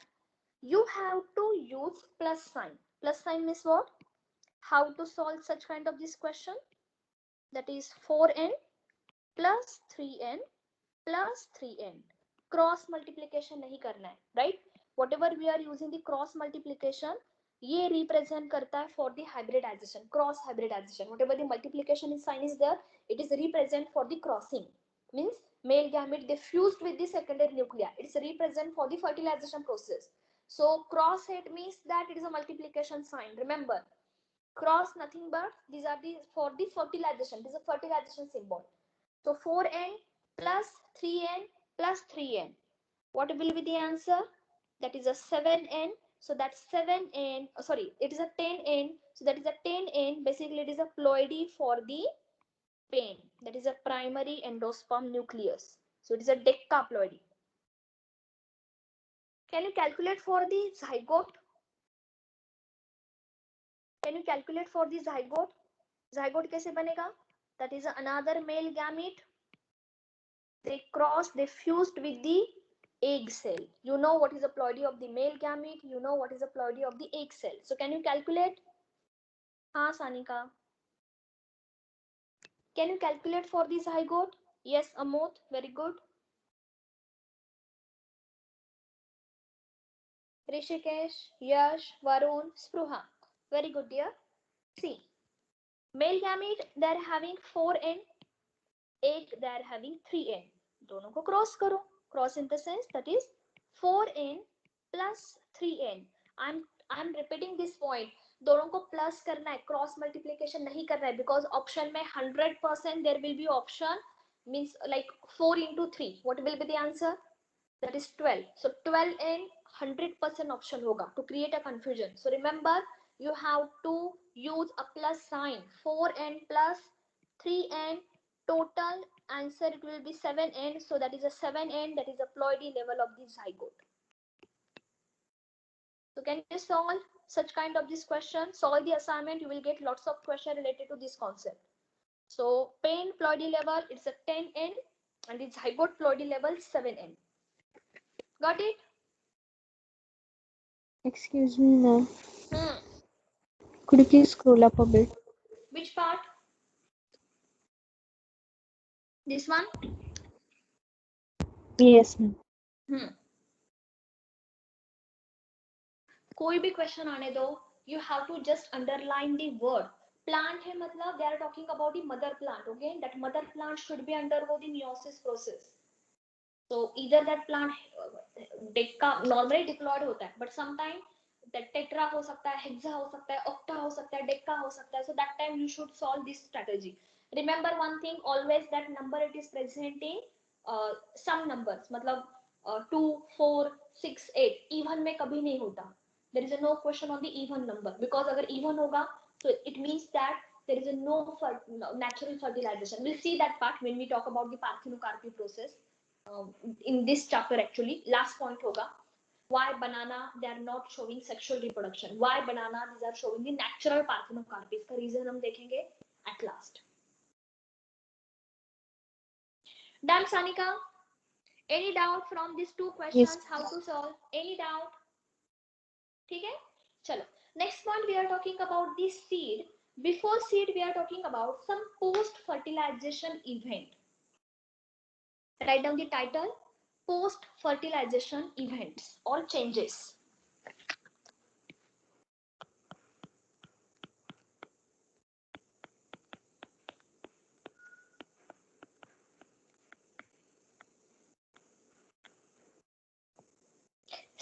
A: You have to use plus sign. Plus sign means what? How to solve such kind of this question? That is 4N plus 3N plus 3N. Cross multiplication नहीं करना है, right? Whatever we are using the cross multiplication, ये represent करता है for the hybridization, cross hybridization. Whatever the multiplication sign is there, it is represent for the crossing. Means male gamete they fused with the secondary nuclei. It is represent for the fertilization process. So cross head means that it is a multiplication sign. Remember, cross nothing but these are the for the fertilization. This is a fertilization symbol. So 4N plus 3N plus 3N. What will be the answer? That is a 7N. So that's 7N. Oh, sorry, it is a 10N. So that is a 10N. Basically, it is a ploidy for the pain. That is a primary endosperm nucleus. So it is a decaploidy. Can you calculate for the zygote? Can you calculate for the zygote? Zygote कैसे बनेगा? That is another male gamete. They crossed, they fused with the egg cell. You know what is the ploidy of the male gamete. You know what is the ploidy of the egg cell. So can you calculate? हाँ Sanika. Can you calculate for the zygote? Yes, Amod. Very good. Rishikesh, Yash, Varun, Spruha. Very good, dear. See, male gamete they are having 4N. Egg they are having 3N. दोनों को cross करो. Cross in the sense that is 4N plus 3N. I'm repeating this point. दोनों को plus करना है, cross multiplication नहीं करना है बिकॉज ऑप्शन में 100% there will be option means like 4 into 3. What will be the answer? That is 12. So 12N 100% option होगा to create a confusion. So remember you have to use a plus sign. 4N plus 3N, total answer it will be 7N. So that is a 7N, that is a ploidy level of the zygote. So can you solve such kind of this question? Solve the assignment, you will get lots of questions related to this concept. So pain ploidy level, it's a 10N and its zygote ploidy level 7N. Got it?
E: Excuse me, ma'am. Could you please scroll up a bit?
A: Which part? This one?
E: Yes, ma'am.
A: कोई भी question आने दो, you have to just underline the word. Plant है मतलब they are talking about the mother plant, okay? That mother plant should be undergo the meiosis process. So either that plant normally diploid होता है, but sometime that tetra हो सकता है, hexa हो सकता है, octa हो सकता है, deca हो सकता है. So that time you should solve this strategy. Remember one thing, always that number it is presenting some numbers, मतलब 2, 4, 6, 8. Even में कभी नहीं होता. There is a no question on the even number because अगर even होगा, so it means that there is a no natural fertilization. We'll see that part when we talk about the parthenocarpy process. In this chapter actually last point hoga why banana they are not showing sexual reproduction, why banana these are showing the natural parthenocarpy. Iska reason hum dekhenge at last. Done Sanika? Any doubt from these two questions?
E: Yes.
A: How to solve? Any doubt? ठीक है, चलो next point we are talking about the seed. Before seed we are talking about some post fertilization event. Write down the title, post fertilization events or changes.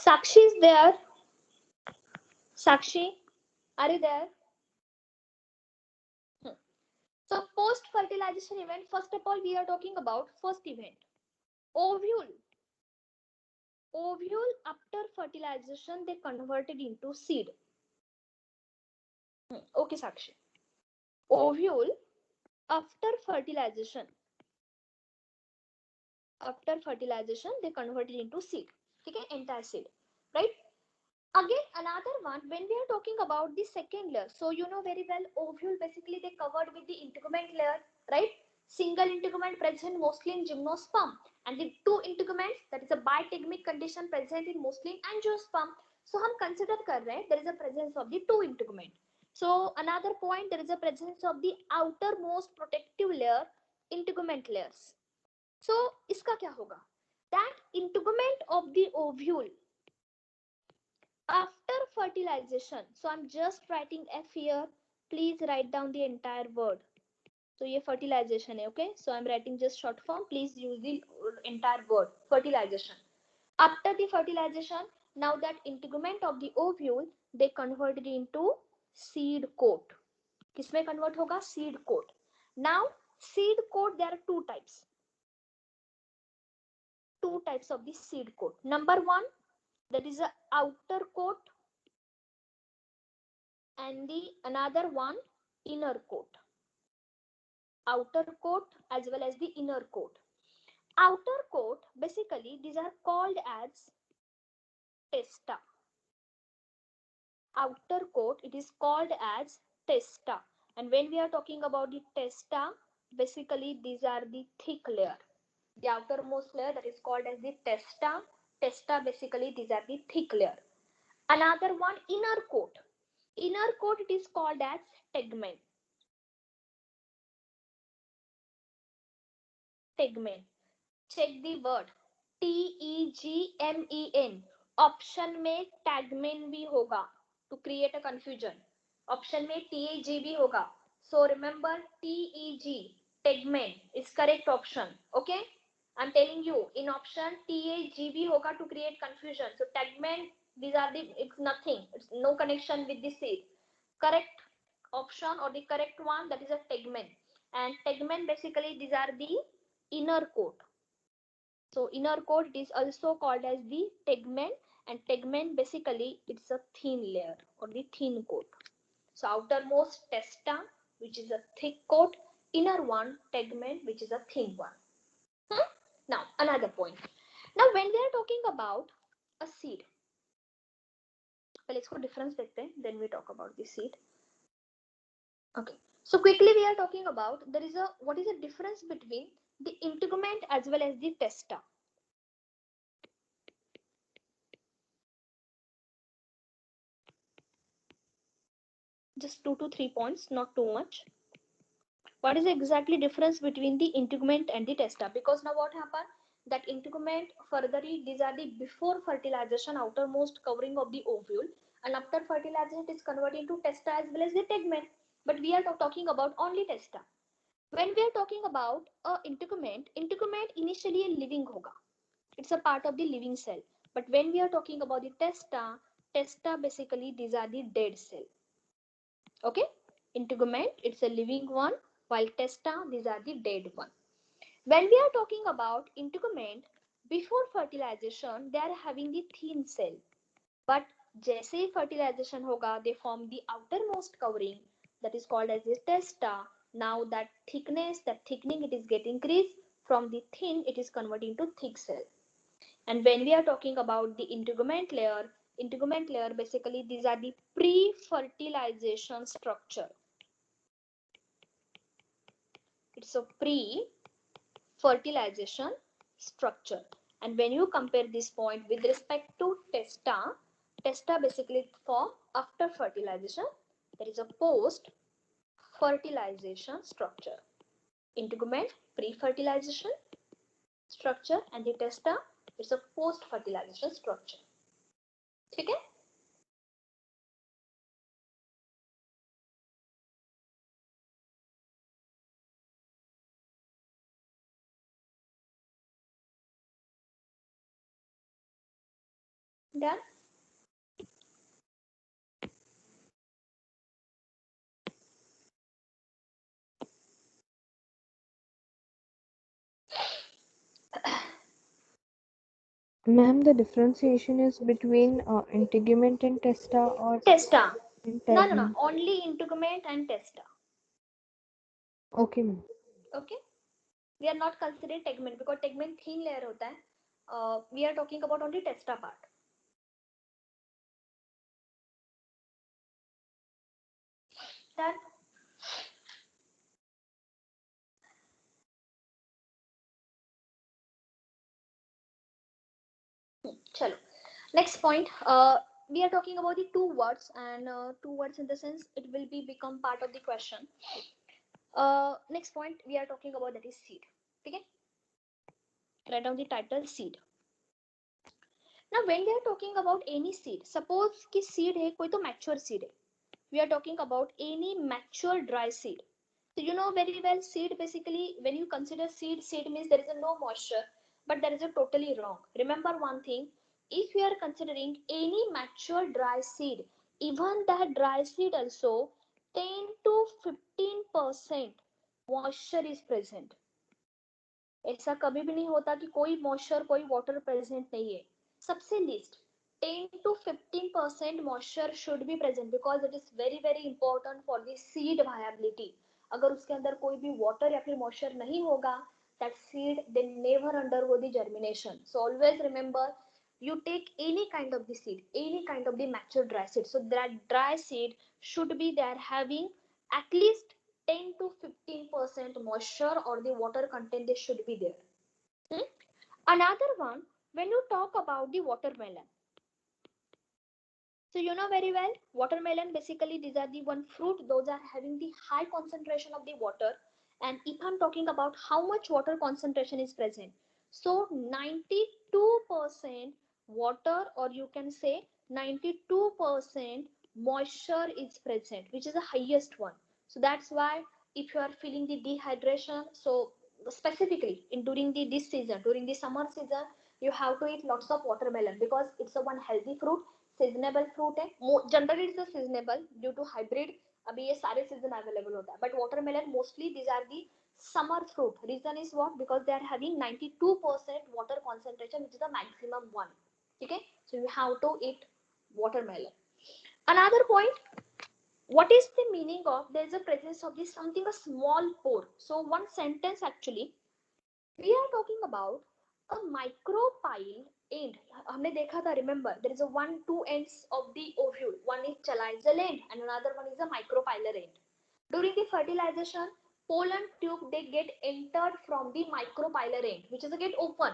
A: Sakshi is there. Sakshi, are you there? So post fertilization event, first of all we are talking about first event, ovule. Ovule after fertilization they converted into seed. Okay Sakshi. Ovule after fertilization they converted into seed. Okay, entire seed, right? Again another one, when we are talking about the second layer, so you know very well ovule basically they covered with the integument layer, right? Single integument present mostly in gymnosperm, and the two integuments, that is a bitegmic condition present in mostly in angiosperm. So हम consider कर रहे हैं there is a presence of the two integument. So another point, there is a presence of the outermost protective layer, integument layers. So इसका क्या होगा, that integument of the ovule after fertilization, so I'm just writing F here, please write down the entire word. So ये fertilization है, okay? So I'm writing just short form, please use the entire word, fertilization. After the fertilization, now that integument of the ovule, they converted into seed coat. किसमें convert होगा? Seed coat. Now, seed coat, there are two types. Two types of the seed coat. Number one, that is a outer coat, and the another one, inner coat. Outer coat as well as the inner coat. Outer coat, basically these are called as testa. Outer coat, it is called as testa. And when we are talking about the testa, basically these are the thick layer. The outermost layer, that is called as the testa. Testa, basically these are the thick layer. Another one, inner coat. Inner coat, it is called as tegmen. Tegmen. Check the word, TEGMEN. Option में tegmen भी होगा, to create a confusion. Option में TEG भी होगा. So remember TEG, tegmen is correct option. Okay, I'm telling you, in option TEG भी होगा to create confusion. So tegmen, these are the, it's nothing, it's no connection with the seed. Correct option or the correct one, that is a tegmen. And tegmen, basically these are the inner coat. So inner coat, it is also called as the tegmen, and tegmen basically it's a thin layer or the thin coat. So outermost testa, which is a thick coat, inner one tegmen, which is a thin one. Now another point. Now when we are talking about a seed, well, let's go difference देखते हैं, then we talk about the seed. Okay. So quickly we are talking about, there is a, what is the difference between the integument as well as the testa. Just 2 to 3 points, not too much. What is the exactly difference between the integument and the testa? Because now what happened, that integument furtherly, these are the before fertilization outermost covering of the ovule, and after fertilization it is converted into testa as well as the tegmen. But we are talking about only testa. When we are talking about a integument initially a living hoga, it's a part of the living cell. But when we are talking about the testa basically these are the dead cell. Okay, integument, it's a living one, while testa, these are the dead one. When we are talking about integument, before fertilization they are having the thin cell, but जैसे ही fertilization होगा, they form the outermost covering, that is called as the testa. Now that thickening, it is getting increased from the thin, it is converting to thick cell. And when we are talking about the integument layer, basically these are the pre-fertilization structure. It's a pre-fertilization structure. And when you compare this point with respect to testa basically form after fertilization, there is a post-fertilization structure. Integument, pre-fertilization structure, and the testa, it's a post-fertilization structure. ठीक है? Done?
E: Ma'am, the differentiation is between integument and testa or
A: Testa. No,
E: integument?
A: only integument and testa.
E: Okay, ma'am.
A: Okay, we are not considering tegment because tegment thin layer होता है. We are talking about only testa part. Done. Chalo. Next point. We are talking about the two words, and two words in the sense it will be become part of the question. Next point we are talking about, that is seed. Okay. Write down the title, seed. Now when we are talking about any seed, suppose कि seed है कोई तो mature seed है. We are talking about any mature dry seed. So you know very well, seed basically, when you consider seed, seed means there is a no moisture, but that is a totally wrong. Remember one thing, if you are considering any mature dry seed, even that dry seed also 10 to 15% moisture is present. ऐसा कभी भी नहीं होता कि कोई moisture कोई water present नहीं है. सबसे least 10 to 15% moisture should be present because it is very very important for the seed viability. अगर उसके अंदर कोई भी water या फिर moisture नहीं होगा, that seed they never undergo the germination. So always remember, you take any kind of the seed, any kind of the mature dry seed, so that dry seed should be there having at least 10 to 15% moisture or the water content, they should be there. Another one, when you talk about the watermelon, so you know very well, watermelon basically these are the one fruit, those are having the high concentration of the water. And if I'm talking about how much water concentration is present, so 92% water, or you can say 92% moisture is present, which is the highest one. So that's why if you are feeling the dehydration, so specifically in during the this season, during the summer season, you have to eat lots of watermelon because it's a one healthy fruit, seasonable fruit है. Generally it's seasonable due to hybrid. अभी ये सारे season available होता है, but watermelon mostly these are the summer fruit. Reason is what, because they are having 92% water concentration which is the maximum one. ठीक है, so you have to eat watermelon. Another point, what is the meaning of there is a presence of this something a small pore? So one sentence actually we are talking about a micropyle end. हमने देखा था, remember there is a two ends of the ovule, one is chaliceal end and another one is a micropylar end. During the fertilization, pollen tube they get entered from the micropylar end, which is a get open,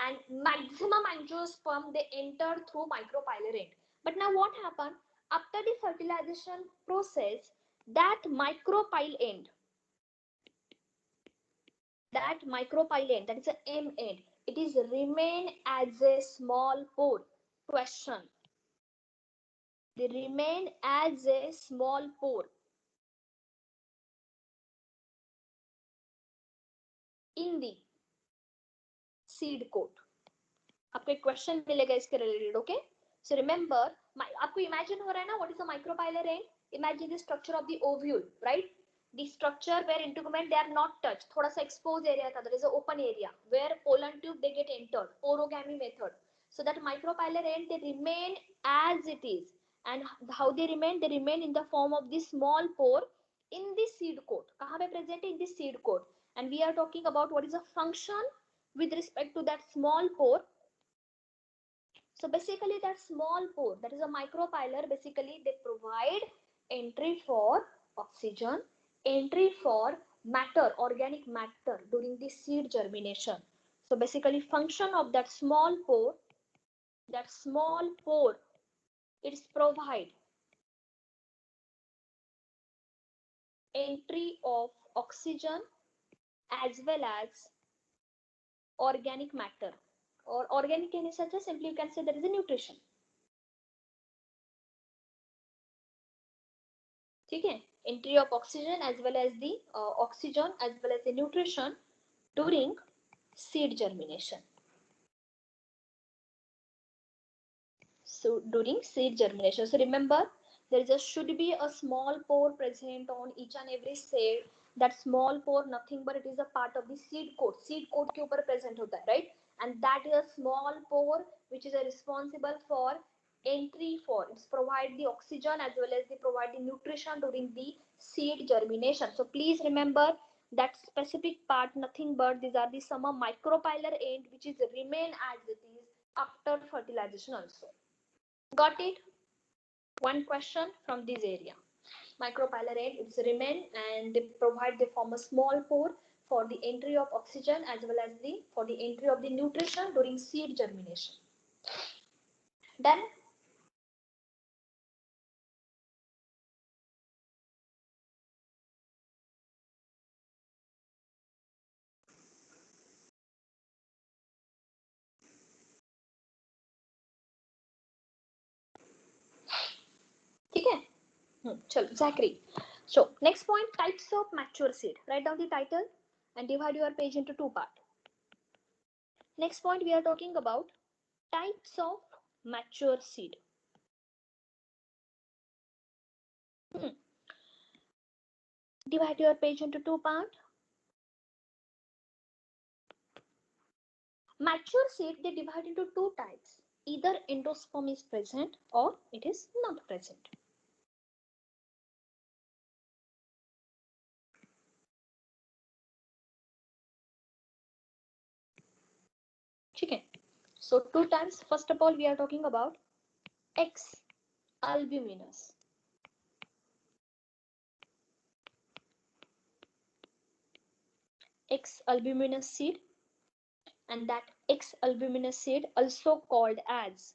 A: and maximum angiosperm they enter through micropylar end. But now what happened after the fertilization process, that micropyle end, that micropyle end, that is a M end, it is remain as a small pore. Question, they remain as a small pore in the seed coat. आपको एक question मिलेगा इसके related. Okay, so remember, आपको imagine हो रहा है ना what is a micropylar and. Imagine the structure of the ovule, right? The structure where integument they are not touched, थोड़ा सा exposed area था, there is an open area where pollen tube they get entered, orogamy method. So that micropylar end they remain as it is. And how they remain in the form of this small pore in the seed coat. कहाँ पे present है? In the seed coat. And we are talking about what is the function with respect to that small pore. So basically that small pore, that is a micropylar, basically they provide entry for oxygen, entry for matter, organic matter during the seed germination. So basically function of that small pore, it's provide entry of oxygen as well as organic matter. Or organic in such a simply you can say there is a nutrition. ठीक है, entry of oxygen as well as the nutrition during seed germination. So during seed germination, so remember there should be a small pore present on each and every seed. That small pore nothing but it is a part of the seed coat. Seed coat के ऊपर present होता है, right? and that is a small pore which is responsible for entry for it's provide the oxygen as well as they provide the nutrition during the seed germination. So please remember that specific part, nothing but these are the some micropylar end which is remain as it is after fertilization also. Got it? One question from this area. Micropylar end it's remain and they form a small pore for the entry of oxygen as well as the for the entry of the nutrition during seed germination. Done? ठीक है? चलो Zachary. So next point, types of mature seed. Write down the title and divide your page into two parts. Next point we are talking about types of mature seed. Divide your page into two parts. Mature seed they divide into two types. Either endosperm is present or it is not present. Okay. So two types. First of all, we are talking about X albuminous. X albuminous seed, and that X albuminous seed also called as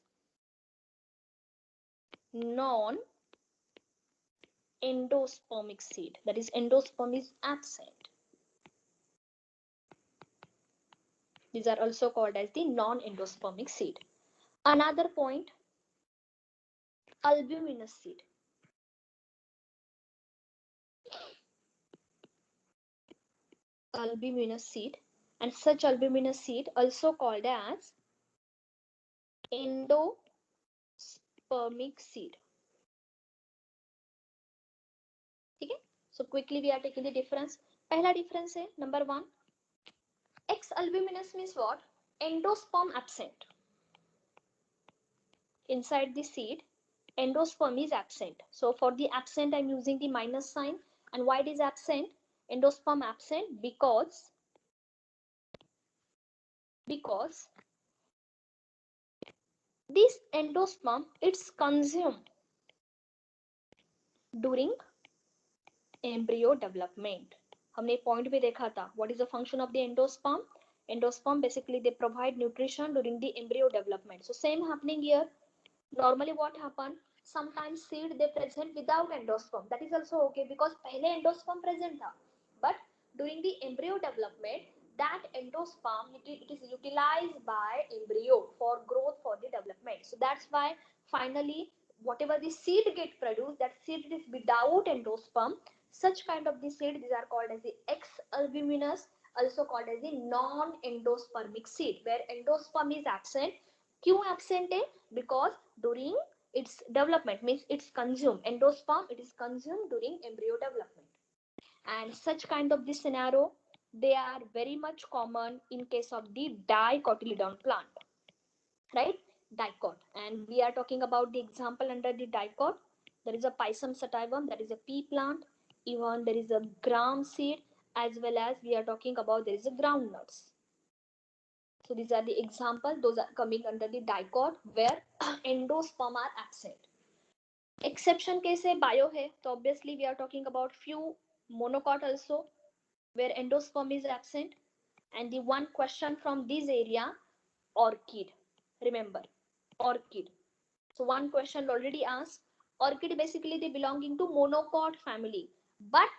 A: non-endospermic seed. That is, endosperm is absent. These are also called as the non-endospermic seed. Another point, albuminous seed. Albuminous seed, and such albuminous seed also called as endospermic seed. ठीक है? So quickly we are taking the difference. पहला difference है number 1. X albuminous means what? Endosperm absent. Inside the seed, endosperm is absent. So for the absent, I'm using the minus sign. And why it is absent? Endosperm absent because this endosperm it's consumed during embryo development. हमने point पे देखा था. What is the function of the endosperm? Endosperm basically they provide nutrition during the embryo development. So same happening here. Normally what happen? Sometimes seed they present without endosperm. That is also okay because पहले endosperm present था. But during the embryo development, that endosperm it is utilized by embryo for growth for the development. So that's why finally whatever the seed get produced, that seed is without endosperm. Such kind of the seed these are called as the X albuminous, also called as the non-endospermic seed, where endosperm is absent. क्यों absent है? Because during its development means it's consumed. Endosperm it is consumed during embryo development. And such kind of this scenario they are very much common in case of the dicotyledon plant, right? Dicot, and we are talking about the example under the dicot. There is a Pisum sativum, that is a pea plant, even there is a gram seed, as well as we are talking about there is a groundnuts. So these are the examples, those are coming under the dicot where endosperm are absent. Exception case है bio है, so obviously we are talking about few monocot also where endosperm is absent. And the one question from this area, orchid. Remember, orchid. So one question already asked. Orchid basically they belonging to monocot family, but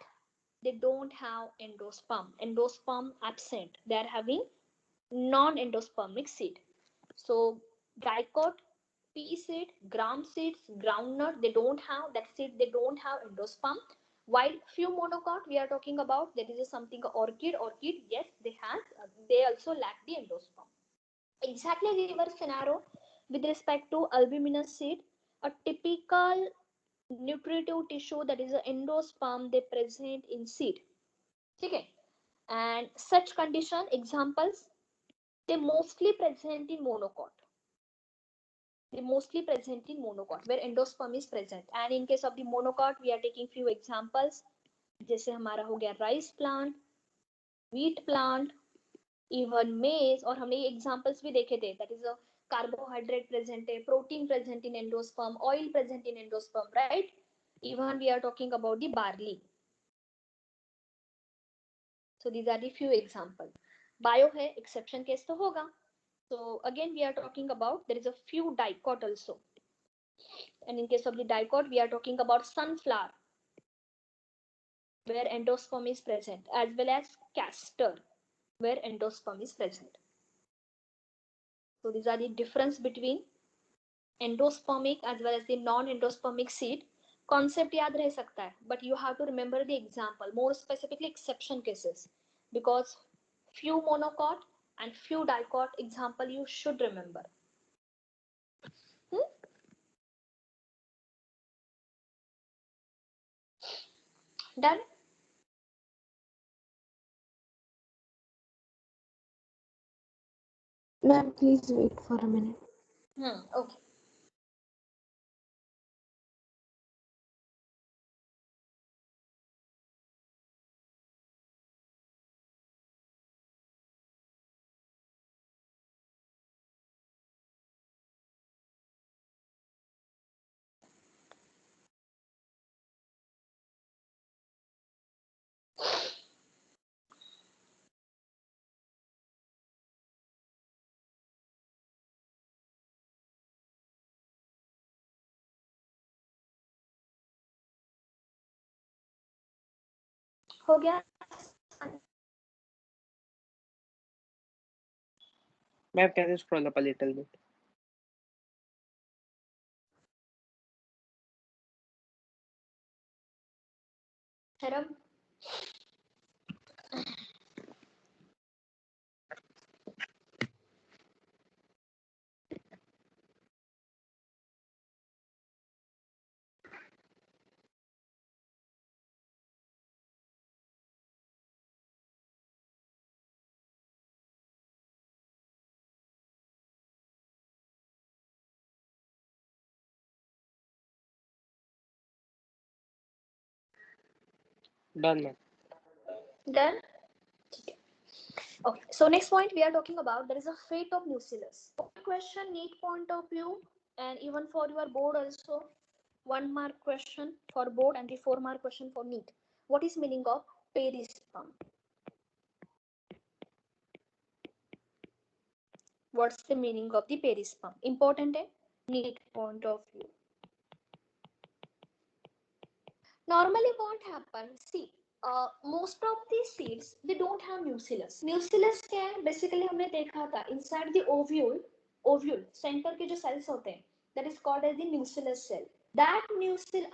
A: they don't have endosperm. Endosperm absent. They are having non-endospermic seed. So dicot, pea seed, gram seeds, groundnut, they don't have that seed. They don't have endosperm. While few monocot we are talking about, there is something orchid. Orchid, yes, they have. They also lack the endosperm. Exactly reverse scenario with respect to albuminous seed. A typical nutritive tissue that is an endosperm they present in seed. Okay, and such condition examples They mostly present in monocot. They mostly present in monocot where endosperm is present. And in case of the monocot, we are taking few examples. जैसे हमारा हो गया rice plant, wheat plant, even maize, और हमने examples भी देखे थे. That is a carbohydrate present, a protein present in endosperm, oil present in endosperm, right? Even we are talking about the barley. So these are the few examples. Bio है, exception case तो होगा. So again we are talking about there is a few dicot also. And in case of the dicot, we are talking about sunflower, where endosperm is present, as well as castor, where endosperm is present. So these are the difference between endospermic as well as the non-endospermic seed. Concept याद रह सकता है, but you have to remember the example, more specifically exception cases, because few monocot and few dicot example you should remember. Done?
E: Ma'am, please wait for a minute.
A: Okay. हो गया?
C: Ma'am, can you scroll up a little bit?
A: Haram?
C: Done, ma'am.
A: Done? Okay, so next point we are talking about, there is a fate of nucellus. Question, neat point of view, and even for your board also, 1 mark question for board and the 4 mark question for neat. What is meaning of perisperm? What's the meaning of the perisperm? Important है, neat point of view. Normally what happens, see, most of the seeds they don't have nucellus. Nucellus क्या है? Basically हमने देखा था inside the ovule center के जो cells होते हैं, that is called as the nucellus cell. That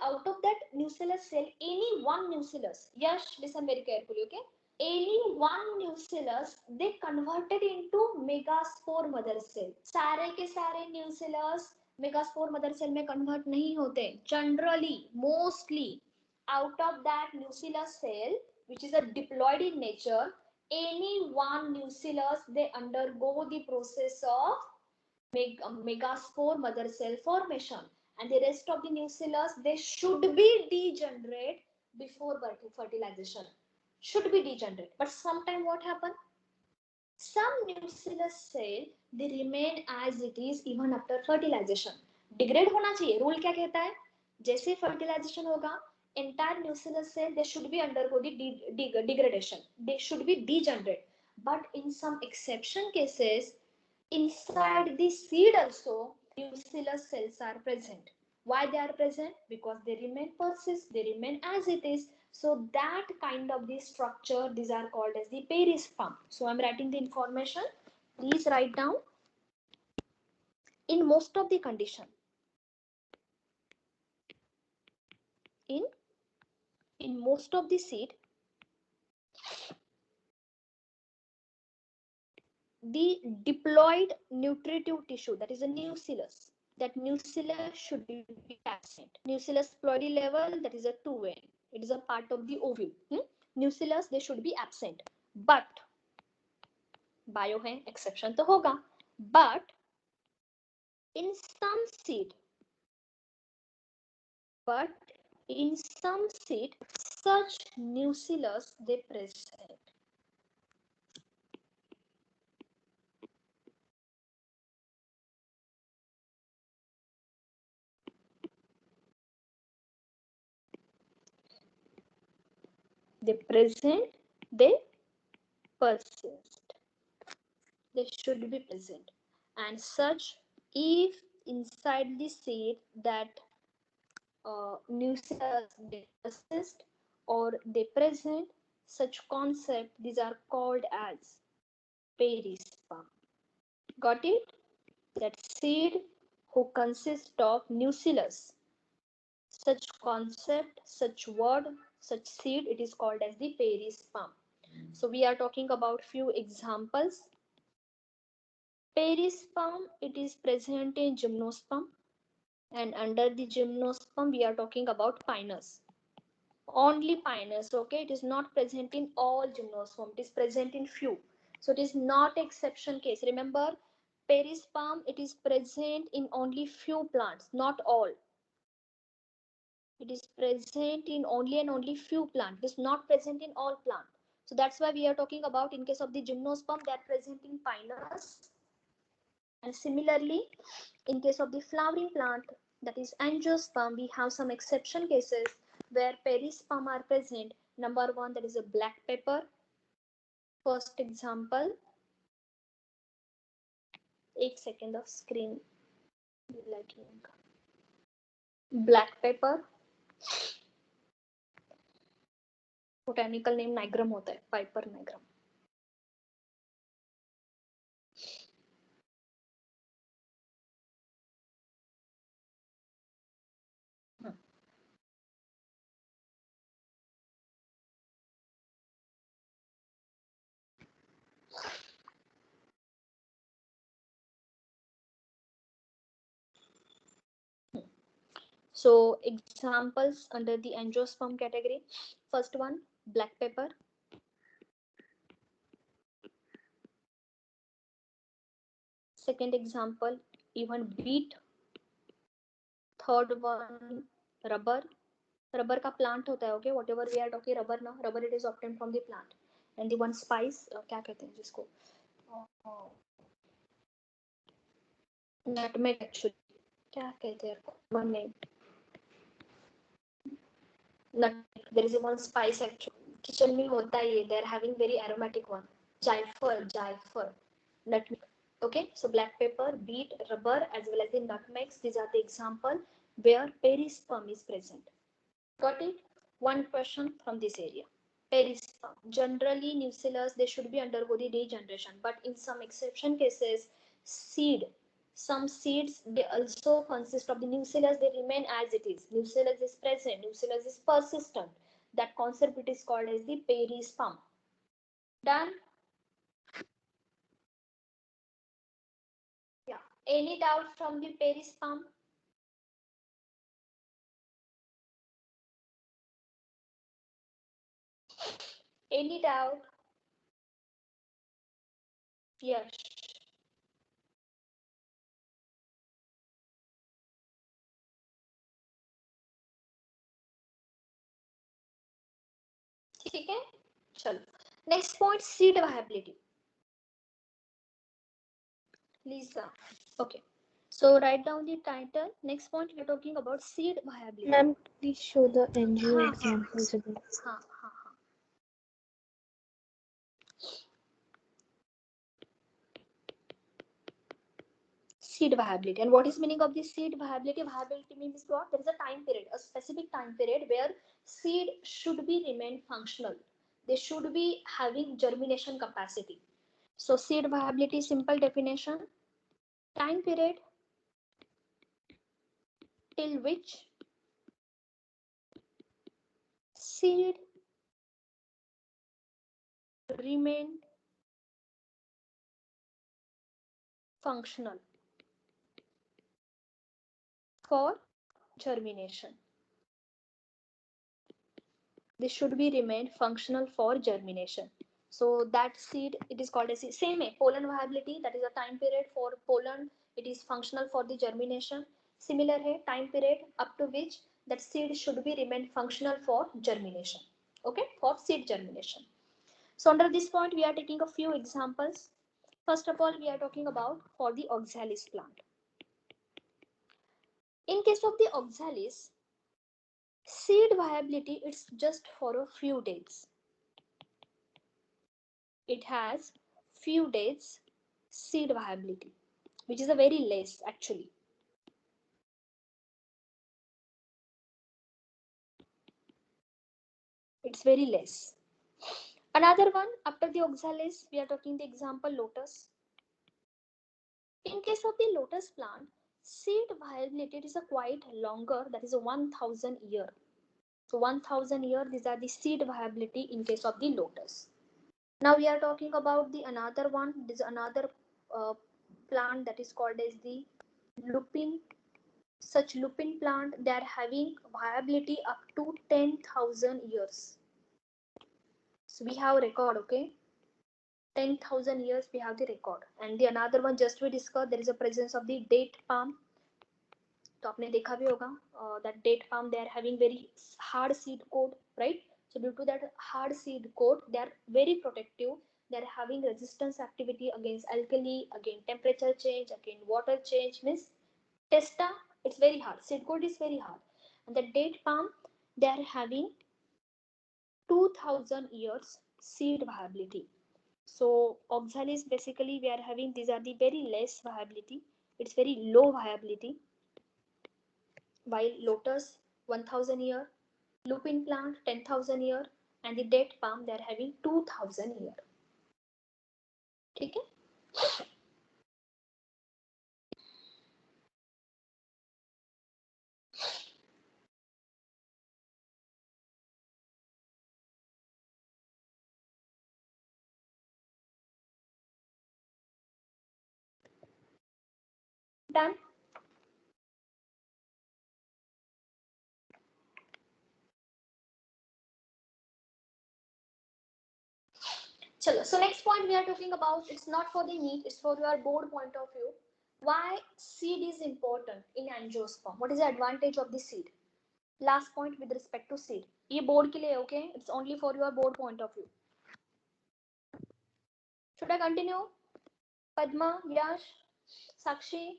A: out of that nucellus cell, any one nucellus, yes, listen very carefully, okay? Any one nucellus they converted into megaspore mother cell. सारे के सारे nucellus megaspore mother cell में convert नहीं होते. Generally, mostly out of that nucellus cell, which is a diploid in nature, any one nucellus they undergo the process of megaspore mother cell formation, and the rest of the nucellus they should be degenerate before fertilization. Should be degenerate, but sometime what happen? Some nucellus cell they remain as it is even after fertilization. Degrade होना चाहिए. Rule क्या कहता है? जैसे fertilization होगा, entire nucellus cell they should be undergo the degradation. They should be degenerate. But in some exception cases, inside the seed also nucellus cells are present. Why they are present? Because they remain persist, they remain as it is. So that kind of the structure, these are called as the perisperm. So I'm writing the information, please write down. In most of the condition, in most of the seed, the diploid nutritive tissue, that is a nucellus, that nucellus should be absent. Nucellus ploidy level, that is a 2N, it is a part of the ovule. Nucellus they should be absent, but bio है, exception तो होगा, but in some seed, such nucleus they present. They present, they persist. They should be present. And such, if inside the seed that nucleus they persist or they present, such concept, these are called as perisperm. Got it? That seed who consist of nucleus. Such concept, such word, such seed, it is called as the perisperm. So we are talking about few examples. Perisperm, it is present in gymnosperm, and under the gymnosperm we are talking about pinus. Only pinus, okay? It is not present in all gymnosperm, it is present in few. So it is not exception case. Remember, perisperm, it is present in only few plants, not all. It is present in only and only few plants. It is not present in all plants. So that's why we are talking about, in case of the gymnosperm, they are present in pinus. And similarly, in case of the flowering plant, that is angiosperm, we have some exception cases where perisperm are present. Number one, that is a black pepper. First example, 1 second of screen lighting. Black pepper, botanical name nigrum होता है, Piper nigrum. So examples under the angiosperm category. First one, black pepper. Second example, even beet. Third one, rubber. Rubber का plant होता है, okay? Whatever we are talking rubber now, rubber it is obtained from the plant. And the one spice, क्या कहते हैं जिसको? Nutmeg actually. क्या कहते हैं? One name. Nutmeg. There is one spice actually. Kitchen में होता है ये. They are having very aromatic one. Jaipur. Nutmeg. Okay, so black pepper, beet, rubber, as well as the nutmegs. These are the example where perisperm is present. Got it? One question from this area. Perisperm. Generally, nucellus, they should be undergo the regeneration, but in some exception cases, some seeds, they also consist of the nucellus, they remain as it is. Nucellus is present, nucellus is persistent. That concept it is called as the perisperm. Done? Yeah. Any doubt from the perisperm? Any doubt? Yes. ठीक है, चलो. Next point, seed viability. Lisa. Okay. So write down the title. Next point, we are talking about seed viability.
E: Ma'am, please show the NGO
A: हाँ,
E: examples again.
A: हाँ. Seed viability. And what is meaning of the seed viability? Viability means what? There is a time period, a specific time period where seed should be remain functional. They should be having germination capacity. So seed viability, simple definition, time period till which seed remain functional for germination. They should be remain functional for germination. So that seed, it is called as same pollen viability, that is a time period for pollen, it is functional for the germination. Similar है time period up to which that seed should be remain functional for germination. Okay, for seed germination. So under this point we are taking a few examples. First of all, we are talking about for the oxalis plant. In case of the oxalis, seed viability, it's just for a few days. It has few days seed viability, which is a very less actually. It's very less. Another one after the oxalis, we are talking the example lotus. In case of the lotus plant, seed viability is a quite longer, that is a 1000 year. So 1000 year, these are the seed viability in case of the lotus. Now we are talking about the another one. This is another plant that is called as the lupin. Such lupin plant, they are having viability up to 10,000 years. So we have record, okay? 10,000 years we have the record. And the another one just we discussed, there is a presence of the date palm. तो आपने देखा भी होगा that date palm, they are having very hard seed coat, right? So due to that hard seed coat, they are very protective. They are having resistance activity against alkali, against temperature change, against water change. Means testa, it's very hard. Seed coat is very hard. And the date palm, they are having 2000 years seed viability. So oxalis, basically we are having, these are the very less viability. It's very low viability. While lotus 1000 year, lupin plant 10,000 year, and the date palm they are having 2000 year. ठीक है? Done. Chalo. So next point we are talking about, it's not for the NEET, it's for your board point of view. Why seed is important in angiosperm? What is the advantage of the seed? Last point with respect to seed. ये board के लिए, okay? It's only for your board point of view. Should I continue? Padma, Yash, Sakshi?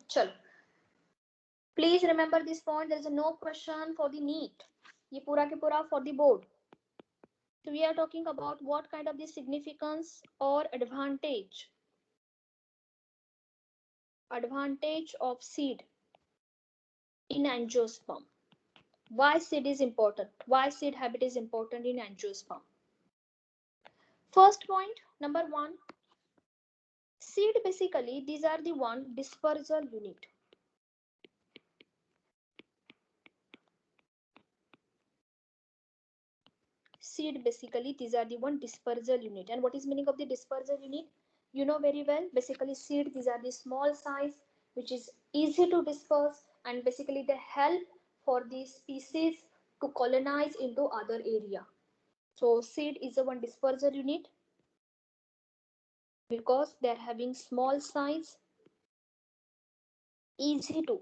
A: चलो. Please remember this point. There is no question for the NEET. ये पूरा के पूरा for the board. So we are talking about what kind of the significance or advantage of seed in angiosperm. Why seed is important? Why seed habit is important in angiosperm? First point, number one, seed basically, these are the one dispersal unit. Seed basically, these are the one dispersal unit. And what is meaning of the dispersal unit? You know very well. Basically seed, these are the small size which is easy to disperse, and basically they help for the species to colonize into other area. So seed is a one dispersal unit because they are having small size, easy to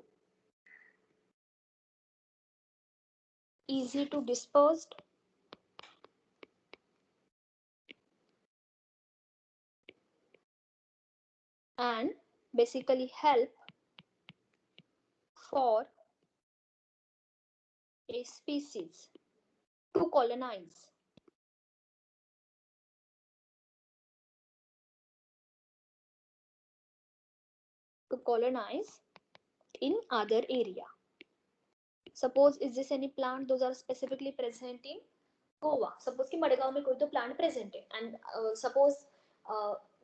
A: dispersed, and basically help for a species to colonize in other area. Suppose is this any plant, those are specifically present in Goa. Suppose कि मडगांव में कोई तो plant present है, and suppose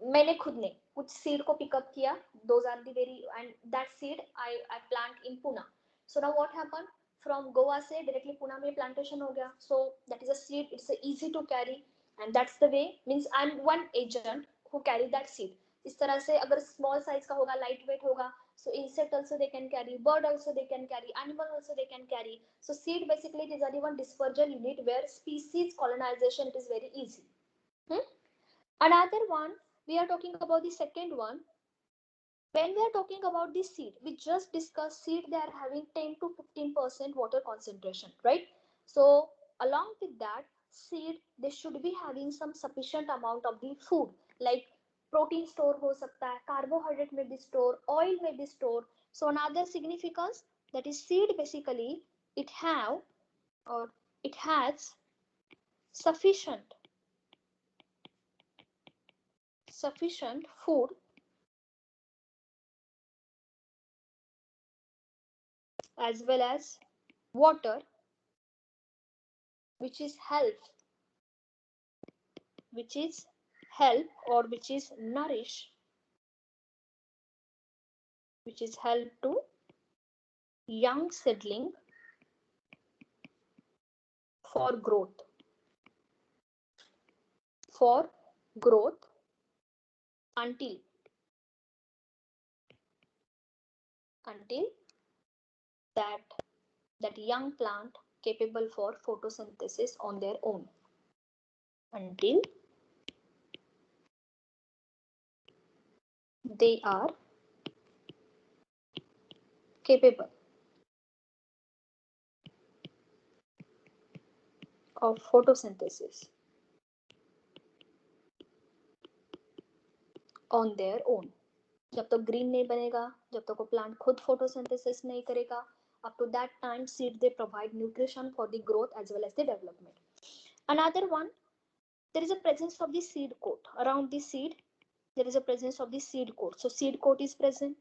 A: मैंने खुद ने कुछ seed को pick up किया, those are the very, and that seed I plant in Pune. So now what happened? From Goa से directly Pune में plantation हो गया. So that is a seed, it's easy to carry, and that's the way, means I'm one agent who carry that seed. इस तरह से अगर small size का होगा, light weight होगा, So insect also they can carry, bird also they can carry, animal also they can carry. So seed basically is only one dispersal unit where species colonization it is very easy. Another one, we are talking about the second one. When we are talking about the seed, we just discussed seed, they are having 10 to 15% water concentration, right? So along with that, seed, they should be having some sufficient amount of the food, like protein store ho sakta hai, carbohydrate may be stored, oil may be stored. So another significance, that is seed basically, it have or it has sufficient food as well as water, which is help or which is nourish, which is help to young seedling for growth until that young plant capable for photosynthesis on their own, until they are capable of photosynthesis on their own. जब तक green नहीं बनेगा, जब तक वो plant खुद photosynthesis नहीं करेगा, up to that time seed they provide nutrition for the growth as well as the development. Another one, there is a presence of the seed coat around the seed. There is a presence of the seed coat. So seed coat is present,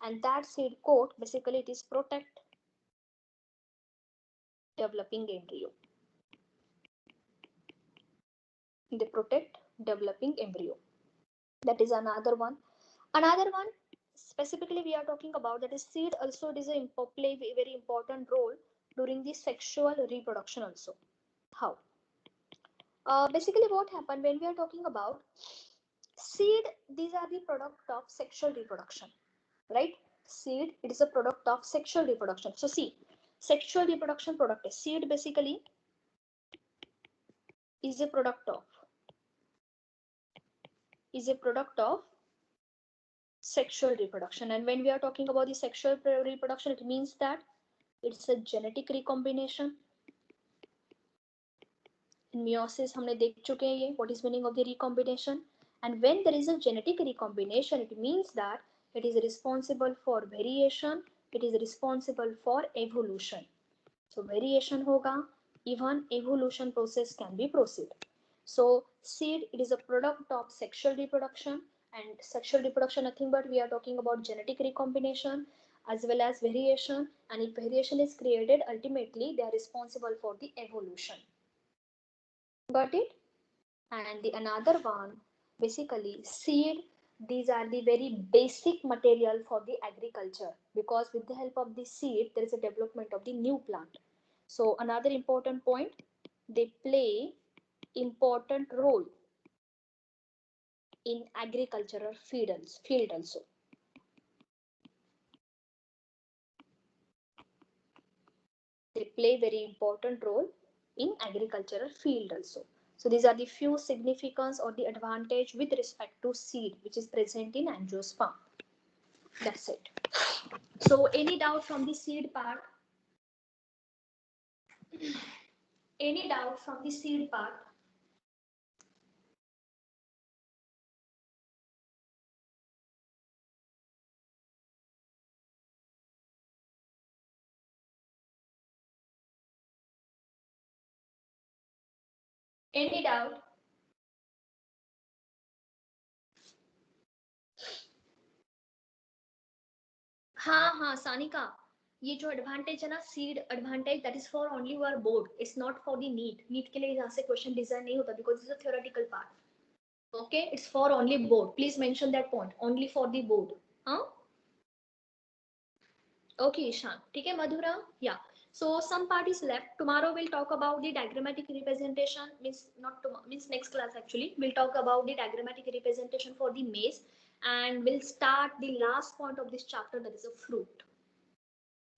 A: and that seed coat basically it is protect developing embryo. They protect developing embryo. That is another one. Another one specifically we are talking about, that is seed also does play a very important role during the sexual reproduction also. How? Basically what happened when we are talking about seed, these are the product of sexual reproduction, right? Seed, it is a product of sexual reproduction. So see, sexual reproduction product is seed basically is a product of sexual reproduction. And when we are talking about the sexual reproduction, it means that it's a genetic recombination. In meiosis हमने देख चुके हैं ये, what is meaning of the recombination. And when there is a genetic recombination, it means that it is responsible for variation, it is responsible for evolution. So variation hoga, even evolution process can be proceed. So seed, it is a product of sexual reproduction, and sexual reproduction nothing but we are talking about genetic recombination as well as variation, and if variation is created, ultimately they are responsible for the evolution. Got it? And the another one, basically seed, these are the very basic material for the agriculture, because with the help of the seed there is a development of the new plant. So another important point, they play important role in agricultural field also. They play very important role in agricultural field also. So these are the few significance or the advantage with respect to seed which is present in angiosperm. That's it. So any doubt from the seed part? Any doubt from the seed part? Any doubt? हाँ सानिका, ये जो advantage है ना seed advantage, that is for only your board, it's not for the NEET के लिए यहाँ से question design नहीं होता because it's a theoretical part. Okay, it's for only board. Please mention that point, only for the board. हाँ okay Ishan, ठीक है. मधुरा, या so some part is left. Tomorrow we'll talk about the diagrammatic representation, means not tomorrow, means next class actually we'll talk about the diagrammatic representation for the maize, and we'll start the last point of this chapter, that is a fruit.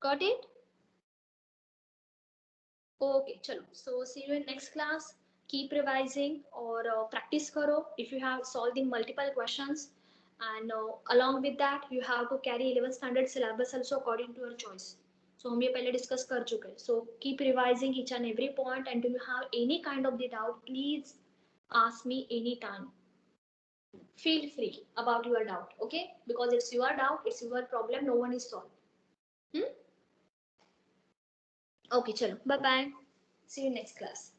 A: Got it? Okay, chalo. So see you in next class. Keep revising or practice karo if you have solved the multiple questions. And along with that, you have to carry 11th standard syllabus also according to your choice. So हम ये पहले discuss कर चुके हैं. So keep revising each and every point, and if you have any kind of the doubt, please ask me anytime. Feel free about your doubt, okay? Because it's your doubt, it's your problem, no one is solved. Okay, chalo. Bye bye. See you next class.